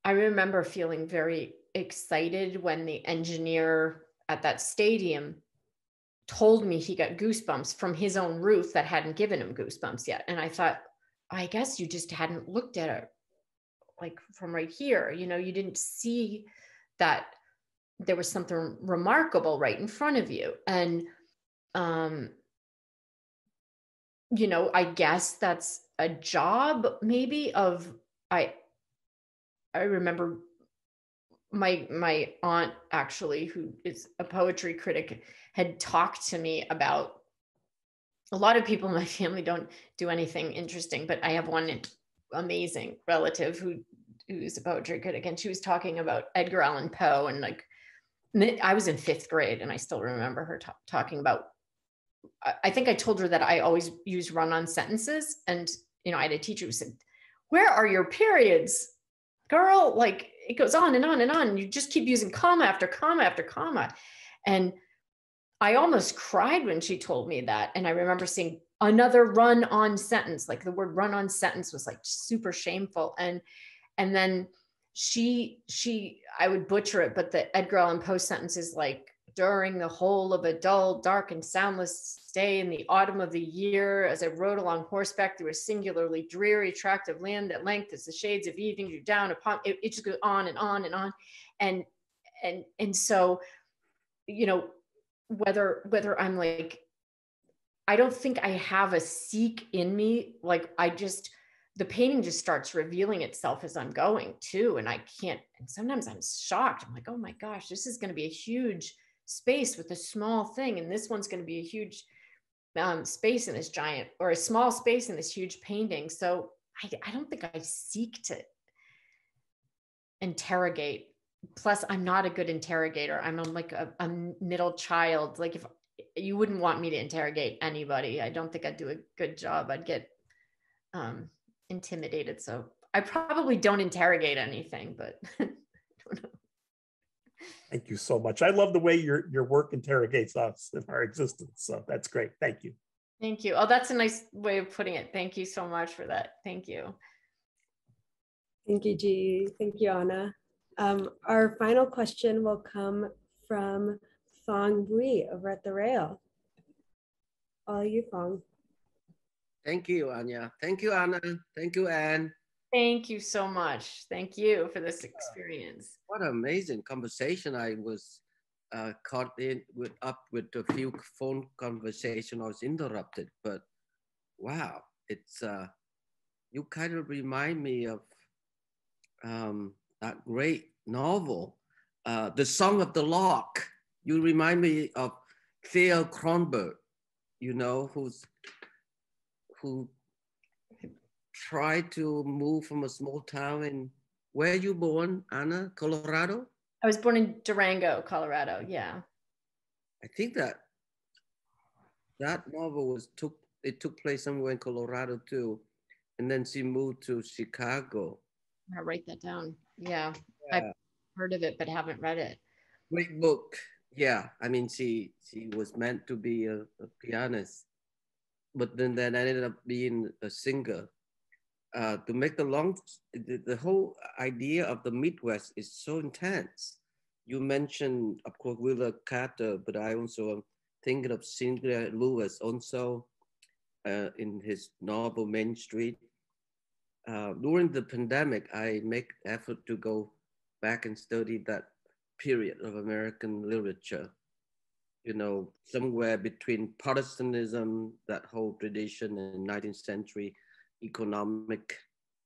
I remember feeling very excited when the engineer at that stadium told me he got goosebumps from his own roof that hadn't given him goosebumps yet, and I thought, I guess you just hadn't looked at it like from right here. You know, you didn't see that there was something remarkable right in front of you. And, you know, I guess that's a job maybe of, I remember my aunt, actually, who is a poetry critic, had talked to me about, a lot of people in my family don't do anything interesting, but I have one amazing relative who's a poetry critic, and she was talking about Edgar Allan Poe, and like, I was in 5th grade, and I still remember her talking about, I think I told her that I always use run-on sentences, and, you know, I had a teacher who said, "Where are your periods, girl? Like, it goes on and on and on. You just keep using comma after comma after comma." And I almost cried when she told me that. And I remember seeing another run-on sentence, like the word run-on sentence was like super shameful. And then I would butcher it, but the Edgar Allan Poe sentence is like, during the whole of a dull, dark, and soundless day in the autumn of the year, as I rode along horseback through a singularly dreary tract of land at length, as the shades of evening drew down upon it, it just goes on and on and on. And so, you know, whether I'm like, I don't think I have a seek in me. Like the painting just starts revealing itself as I'm going too. And I can't, and sometimes I'm shocked. I'm like, oh my gosh, this is going to be a huge space with a small thing. And this one's going to be a huge space in this giant, or a small space in this huge painting. So I don't think I seek to interrogate. Plus, I'm not a good interrogator. I'm like a middle child. Like, if you wouldn't want me to interrogate anybody, I don't think I'd do a good job. I'd get intimidated. So I probably don't interrogate anything, but I don't know. Thank you so much. I love the way your work interrogates us and our existence. So that's great. Thank you. Thank you. Oh, that's a nice way of putting it. Thank you so much for that. Thank you. Thank you, G. Thank you, Anna. Our final question will come from Fong Bui over at the Rail. All you, Fong. Thank you, Anya. Thank you, Anna. Thank you, Anne. Thank you so much. Thank you for this experience. What an amazing conversation. I was caught up with a few phone conversations. I was interrupted, but wow, it's you kind of remind me of that great novel, The Song of the Lark. You remind me of Theo Kronberg, you know, who tried to move from a small town in, where are you born, Anna? Colorado? I was born in Durango, Colorado. Yeah. I think that novel took place somewhere in Colorado too. And then she moved to Chicago. I'll write that down. Yeah. I've heard of it, but haven't read it. Great book. Yeah. I mean, she was meant to be a pianist, but then ended up being a singer. To make the whole idea of the Midwest is so intense. You mentioned, of course, Willa Cather, but I also am thinking of Cynthia Lewis also in his novel Main Street. During the pandemic, I make effort to go back and study that period of American literature. You know, somewhere between Protestantism, that whole tradition in 19th century, economic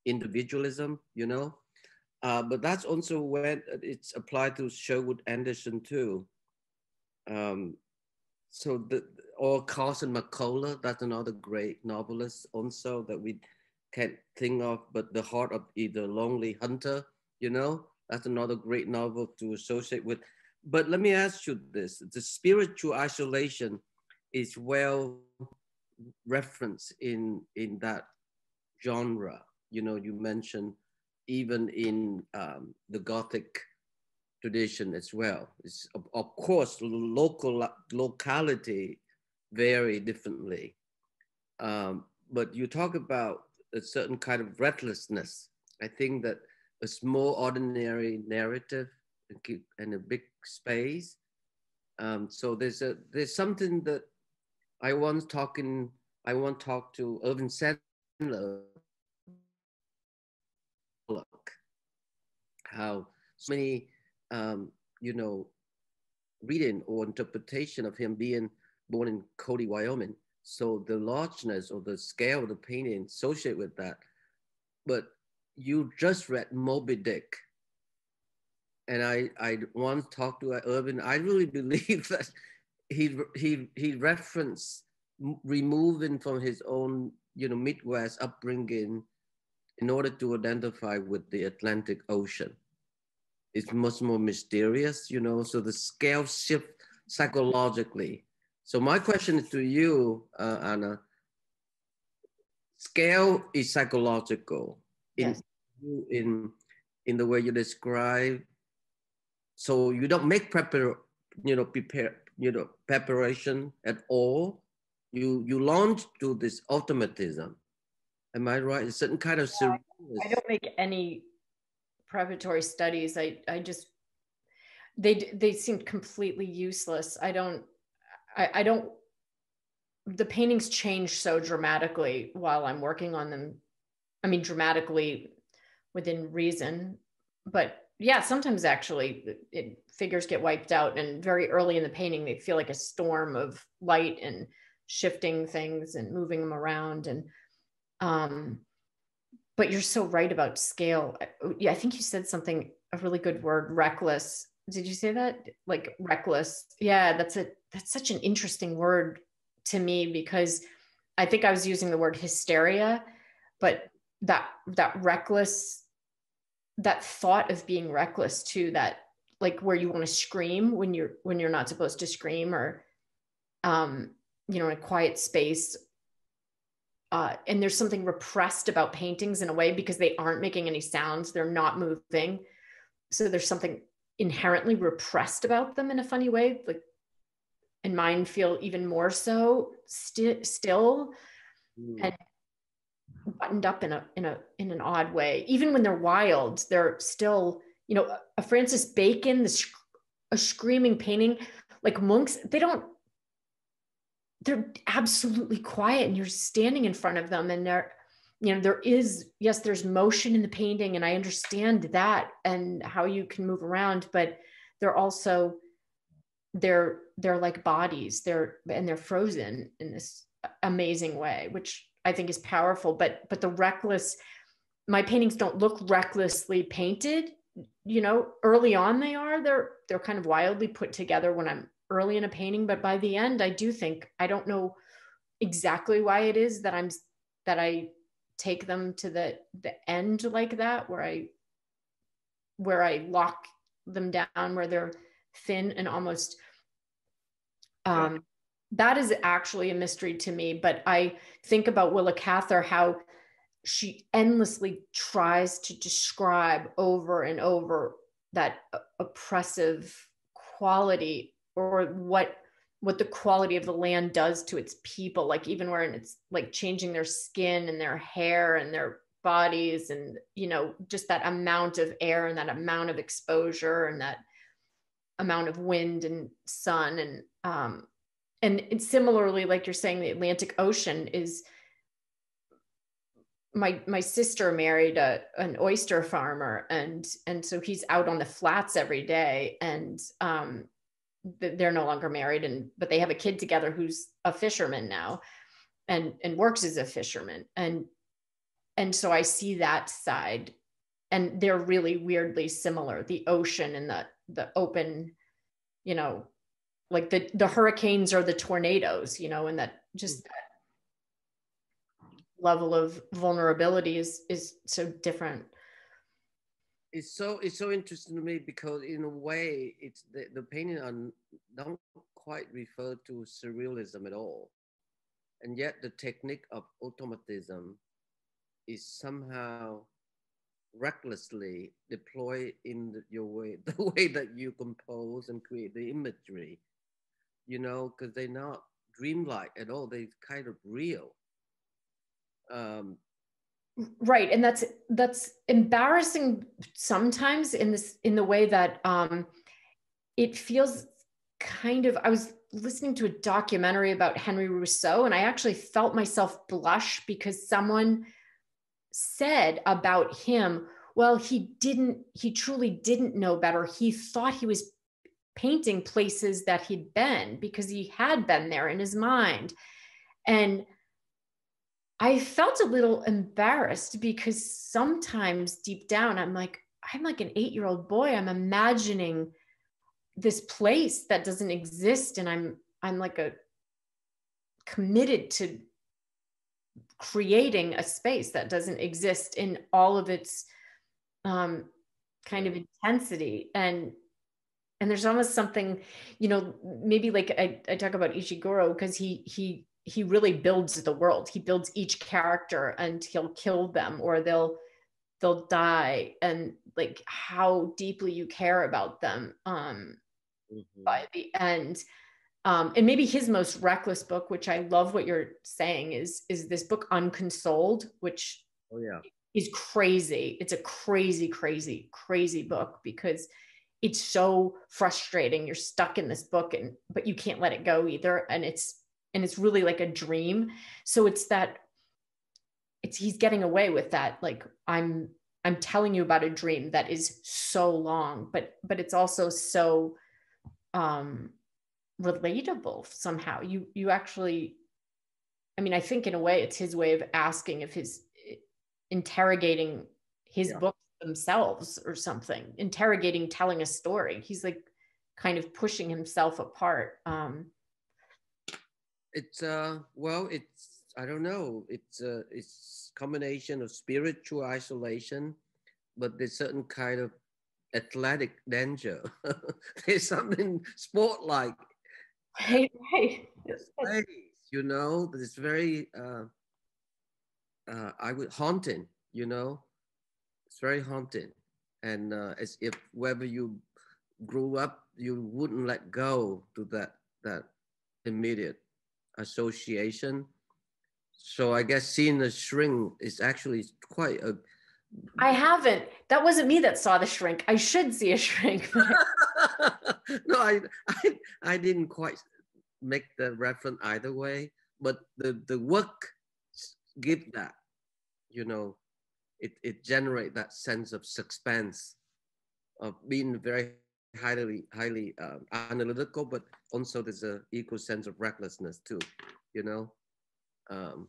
individualism, you know. But that's also when it's applied to Sherwood Anderson too. Or Carson McCullough, that's another great novelist also that we can't think of, but The Heart of Either Lonely Hunter, you know, that's another great novel to associate with. But let me ask you this, the spiritual isolation is well referenced in that genre. You know, you mentioned even in the Gothic tradition as well. It's, of course, locality vary differently. But you talk about a certain kind of breathlessness. I think that a small ordinary narrative and a big space. So there's something that I once talked to Irving Sandler, how so many you know, reading or interpretation of him being born in Cody, Wyoming. So the largeness or the scale of the painting associated with that. But you just read Moby Dick. And I once talked to Irvin. I really believe that he referenced removing from his own, you know, Midwest upbringing in order to identify with the Atlantic Ocean. It's much more mysterious, you know, so the scale shift psychologically. So my question is to you, Anna. Scale is psychological. Yes. In the way you describe. So you don't make preparation at all. You launch to this automatism. Am I right? A certain kind of I don't make any preparatory studies. I just, they seemed completely useless. I don't, the paintings change so dramatically while I'm working on them. I mean, dramatically within reason, but yeah, sometimes actually figures get wiped out, and very early in the painting, they feel like a storm of light and shifting things and moving them around. And, but you're so right about scale. Yeah, I think you said something, a really good word, reckless. Did you say that? Like reckless. Yeah, that's such an interesting word to me, because I think I was using the word hysteria, but that reckless, that thought of being reckless too, that like where you want to scream when you're not supposed to scream, or you know, in a quiet space. And there's something repressed about paintings in a way, because they aren't making any sounds, they're not moving. So there's something inherently repressed about them in a funny way, like, and mine feel even more so still and buttoned up in an odd way. Even when they're wild, they're still, you know, a Francis Bacon, a screaming painting, like monks, they're absolutely quiet, and you're standing in front of them, and they're, you know, there's motion in the painting, and I understand that and how you can move around, but they're also, they're like bodies, they're frozen in this amazing way, which I think is powerful. But the reckless, my paintings don't look recklessly painted, you know, early on they're kind of wildly put together when I'm early in a painting, but by the end, I do think, I don't know exactly why it is that I take them to the end like that, where I lock them down, where they're thin and almost, that is actually a mystery to me. But I think about Willa Cather, how she endlessly tries to describe over and over that oppressive quality, or what the quality of the land does to its people, like even where it's like changing their skin and their hair and their bodies, and, you know, just that amount of air and that amount of exposure and that amount of wind and sun. And similarly, like you're saying, the Atlantic Ocean is, my sister married an oyster farmer, and so he's out on the flats every day, and they're no longer married, but they have a kid together who's a fisherman now, and works as a fisherman, and so I see that side, and they're really weirdly similar, the ocean and the open, you know, like the hurricanes or the tornadoes, you know, and that just that level of vulnerability is so different. It's so interesting to me, because in a way, it's the painting don't quite refer to surrealism at all, and yet the technique of automatism is somehow recklessly deployed in the way that you compose and create the imagery, you know, because they're not dreamlike at all. They're kind of real. Right, and that's embarrassing sometimes in the way that it feels kind of. I was listening to a documentary about Henry Rousseau, and I actually felt myself blush, because someone said about him, well, he truly didn't know better. He thought he was painting places that he'd been, because he had been there in his mind. And I felt a little embarrassed, because sometimes deep down, I'm like an 8-year-old boy. I'm imagining this place that doesn't exist. And I'm like committed to creating a space that doesn't exist in all of its kind of intensity. And there's almost something, you know, maybe like I talk about Ishiguro, because he really builds the world. He builds each character, and he'll kill them, or they'll die, and like how deeply you care about them by the end. And maybe his most reckless book, which I love what you're saying, is this book Unconsoled, which is crazy. It's a crazy book, because it's so frustrating. You're stuck in this book, but you can't let it go either. And it's really like a dream. So he's getting away with that. Like I'm telling you about a dream that is so long, but it's also so relatable somehow. You actually, I mean, I think in a way it's his way of asking if interrogating his books themselves or something, telling a story. He's like kind of pushing himself apart. It's well, it's, I don't know, it's combination of spiritual isolation, but there's certain kind of athletic danger. There's something sport-like. Right. You know, it's very haunting, you know. It's very haunting. And as if wherever you grew up, you wouldn't let go to that immediate association. So I guess seeing The Shrink is actually quite a... I haven't. That wasn't me that saw The Shrink. I should see a Shrink. No, I didn't quite make the reference either way, but the work give that, you know, it generate that sense of suspense, of being very highly analytical, but also there's a equal sense of recklessness too, you know. And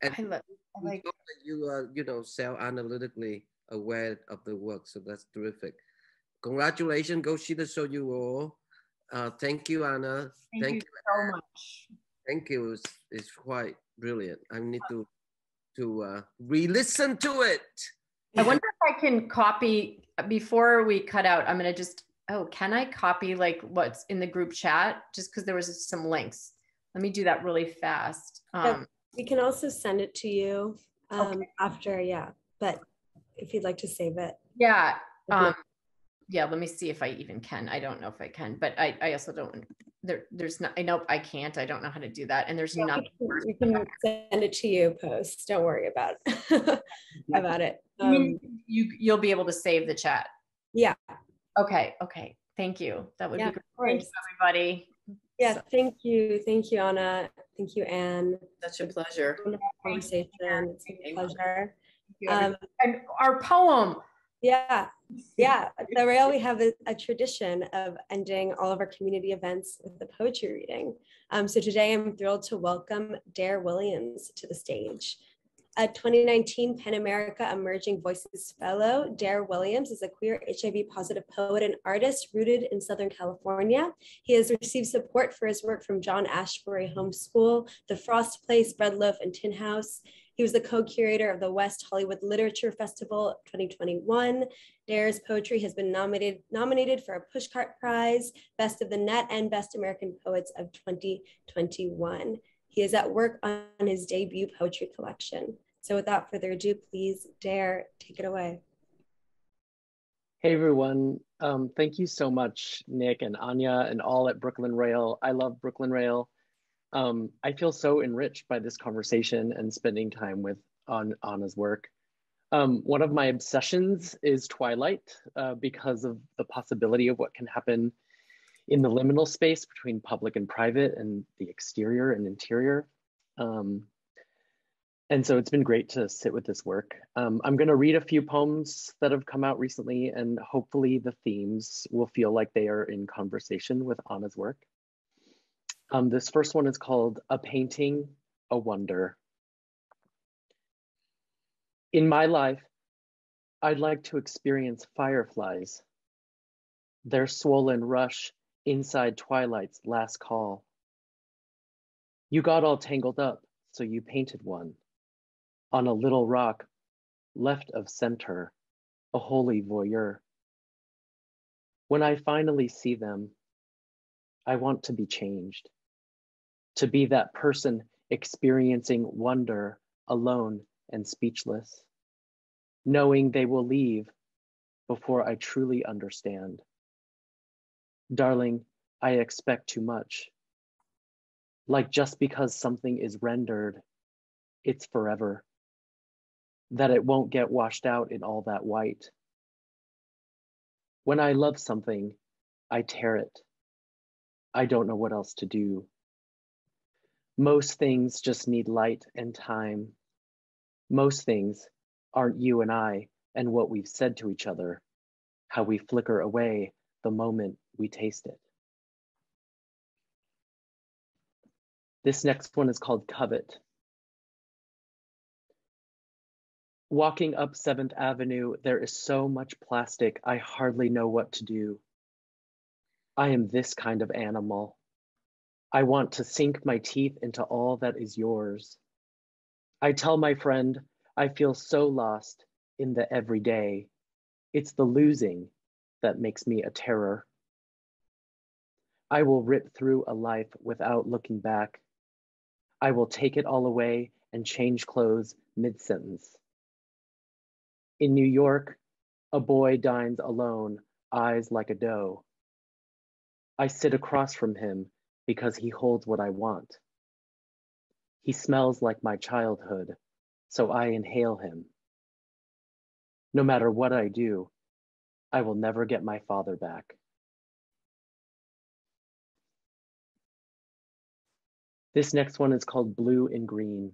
I like that you are, you know, self-analytically aware of the work, so that's terrific. Congratulations, go see the show, you all. Thank you, Anna. Thank you so much. Thank you. It's quite brilliant. I need to re-listen to it. I wonder if I can copy, before we cut out, I'm going to just, can I copy like what's in the group chat? Just because there was some links. Let me do that really fast. We can also send it to you after, but if you'd like to save it. Yeah. Yeah, let me see if I even can. I don't know if I can, but I also don't, there's not, I know I can't, I don't know how to do that. And there's nothing. We can send it to you post. Don't worry about it. You'll be able to save the chat. Yeah. Okay. Thank you. That would be great. Thanks, everybody. Yeah, thank you. Thank you, Anna. Thank you, Anne. Such a pleasure. Conversation. It's a pleasure. And our poem. Yeah. At the Rail, we have a tradition of ending all of our community events with a poetry reading. So today I'm thrilled to welcome Dare Williams to the stage. A 2019 PEN America Emerging Voices Fellow, Dare Williams is a queer HIV-positive poet and artist rooted in Southern California. He has received support for his work from John Ashbery Homeschool, The Frost Place, Bread Loaf, and Tin House. He was the co-curator of the West Hollywood Literature Festival 2021. Dare's poetry has been nominated for a Pushcart Prize, Best of the Net, and Best American Poets of 2021. He is at work on his debut poetry collection. So without further ado, please, Dare, take it away. Hey everyone, thank you so much, Nick and Anya and all at Brooklyn Rail. I love Brooklyn Rail. I feel so enriched by this conversation and spending time with Anna's work. One of my obsessions is Twilight because of the possibility of what can happen in the liminal space between public and private and the exterior and interior. And so it's been great to sit with this work. I'm gonna read a few poems that have come out recently, and hopefully the themes will feel like they are in conversation with Anna's work. This first one is called A Painting, a Wonder. In my life, I'd like to experience fireflies, their swollen rush inside twilight's last call. You got all tangled up, so you painted one on a little rock left of center, a holy voyeur. When I finally see them, I want to be changed, to be that person experiencing wonder alone and speechless, knowing they will leave before I truly understand. Darling, I expect too much. Like just because something is rendered, it's forever. That it won't get washed out in all that white. When I love something, I tear it. I don't know what else to do. Most things just need light and time. Most things aren't you and I and what we've said to each other, how we flicker away the moment we taste it. This next one is called Covet. Walking up 7th Avenue, there is so much plastic, I hardly know what to do. I am this kind of animal. I want to sink my teeth into all that is yours. I tell my friend, I feel so lost in the everyday. It's the losing that makes me a terror. I will rip through a life without looking back. I will take it all away and change clothes mid-sentence. In New York, a boy dines alone, eyes like a doe. I sit across from him because he holds what I want. He smells like my childhood, so I inhale him. No matter what I do, I will never get my father back. This next one is called Blue and Green.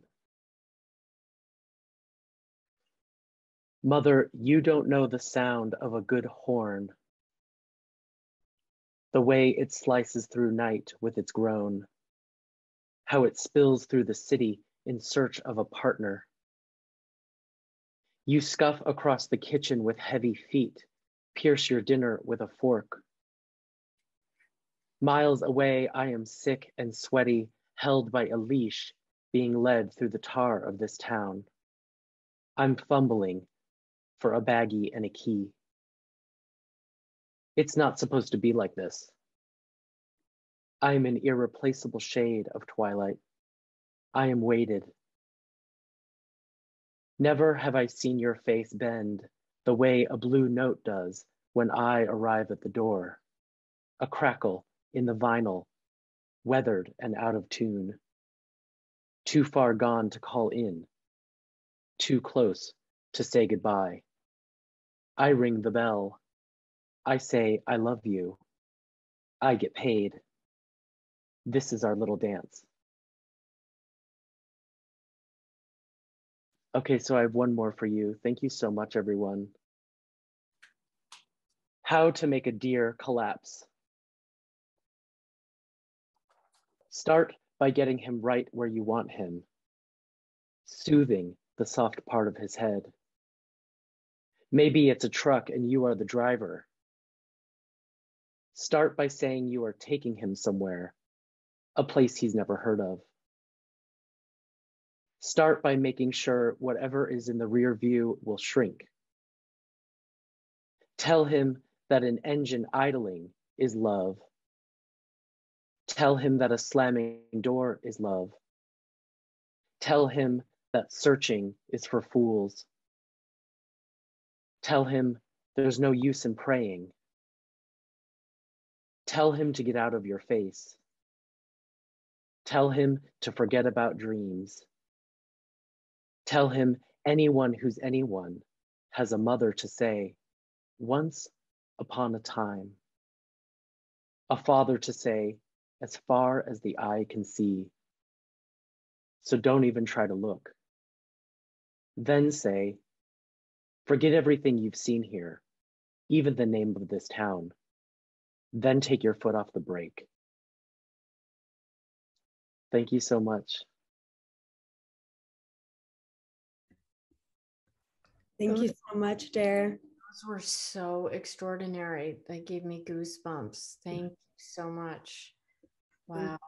Mother, you don't know the sound of a good horn, the way it slices through night with its groan, how it spills through the city in search of a partner. You scuff across the kitchen with heavy feet, pierce your dinner with a fork. Miles away, I am sick and sweaty, held by a leash, being led through the tar of this town. I'm fumbling for a baggie and a key. It's not supposed to be like this. I am an irreplaceable shade of twilight. I am weighted. Never have I seen your face bend the way a blue note does when I arrive at the door. A crackle in the vinyl, weathered and out of tune. Too far gone to call in. Too close to say goodbye. I ring the bell. I say, I love you. I get paid. This is our little dance. Okay, so I have one more for you. Thank you so much, everyone. How to make a deer collapse. Start by getting him right where you want him, soothing the soft part of his head. Maybe it's a truck and you are the driver. Start by saying you are taking him somewhere, a place he's never heard of. Start by making sure whatever is in the rear view will shrink. Tell him that an engine idling is love. Tell him that a slamming door is love. Tell him that searching is for fools. Tell him there's no use in praying. Tell him to get out of your face. Tell him to forget about dreams. Tell him anyone who's anyone has a mother to say, once upon a time. A father to say, as far as the eye can see. So don't even try to look. Then say, forget everything you've seen here, even the name of this town. Then take your foot off the brake. Thank you so much. Thank you so much, Dare. Those were so extraordinary. They gave me goosebumps. Thank you so much. Wow.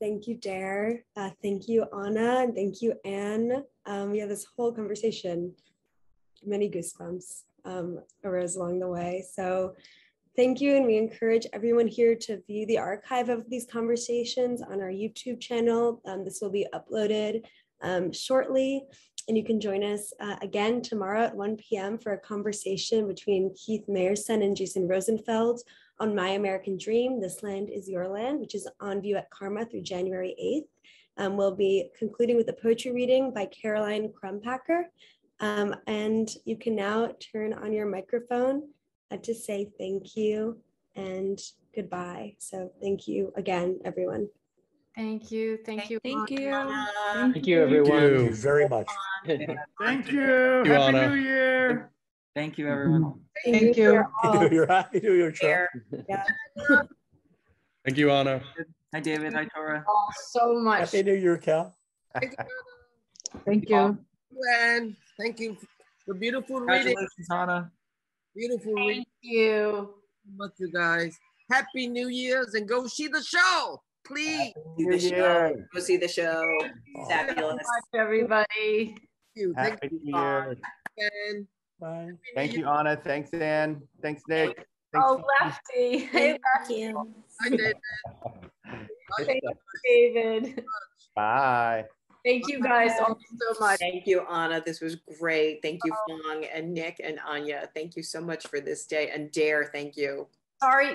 Thank you, Dare. Thank you, Anna. And thank you, Anne. We had this whole conversation. Many goosebumps arose along the way. So thank you. And we encourage everyone here to view the archive of these conversations on our YouTube channel. This will be uploaded shortly. And you can join us again tomorrow at 1 p.m. for a conversation between Keith Meyerson and Jason Rosenfeld on My American Dream, This Land is Your Land, which is on view at Karma through January 8th. We'll be concluding with a poetry reading by Caroline Crumpacker And you can now turn on your microphone to say thank you and goodbye. So thank you again, everyone. Thank you. Thank you. Thank you. Thank you, everyone. Thank you very much. Thank you. Thank you, Happy Anna. New Year. Thank you, everyone. Thank you. Happy New Year, Chuck. Yeah. Thank you, Anna. Hi, David. Hi, Tora. All so much. Happy New Year, Cal. Thank you. And thank you for beautiful reading. Congratulations, Anna. Beautiful reading. Thank you. Much, you guys. Happy New Year's and go see the show, please. See the show. Go see the show. Fabulous. Bye, everybody. Thank you. Thank Happy you. New Year. And Bye. Thank you, Anna. Thanks, Ann. Thanks, Nick. Thanks, Oh, Lefty. Hey, Lefty. Hi, David. Thank you, David. Bye. Thank you guys all so much. Thank you, Anna. This was great. Thank you, Fong and Nick and Anya. Thank you so much for this day. And Dare, thank you. Sorry,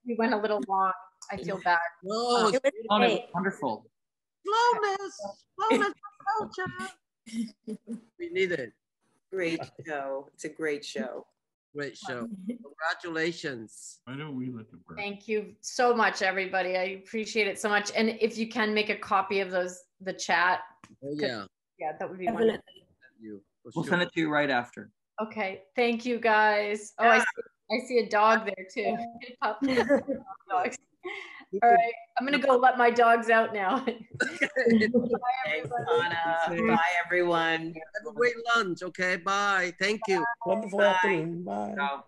we went a little long. I feel bad. No, It was great. Wonderful. slowness, culture. We need it. Great show. It's a great show. Great show. Congratulations. Why don't we look at Thank you so much, everybody. I appreciate it so much. And if you can make a copy of the chat. Oh, yeah. Yeah, that would be Definitely. wonderful. We'll send it to you right after. Okay, thank you guys. Oh, I see a dog there too. Dogs. All right, I'm gonna go let my dogs out now. Bye, Thanks, Anna. Bye, everyone. Have a great lunch. Okay. Bye. Thank you. Wonderful Bye. afternoon. Bye. Ciao.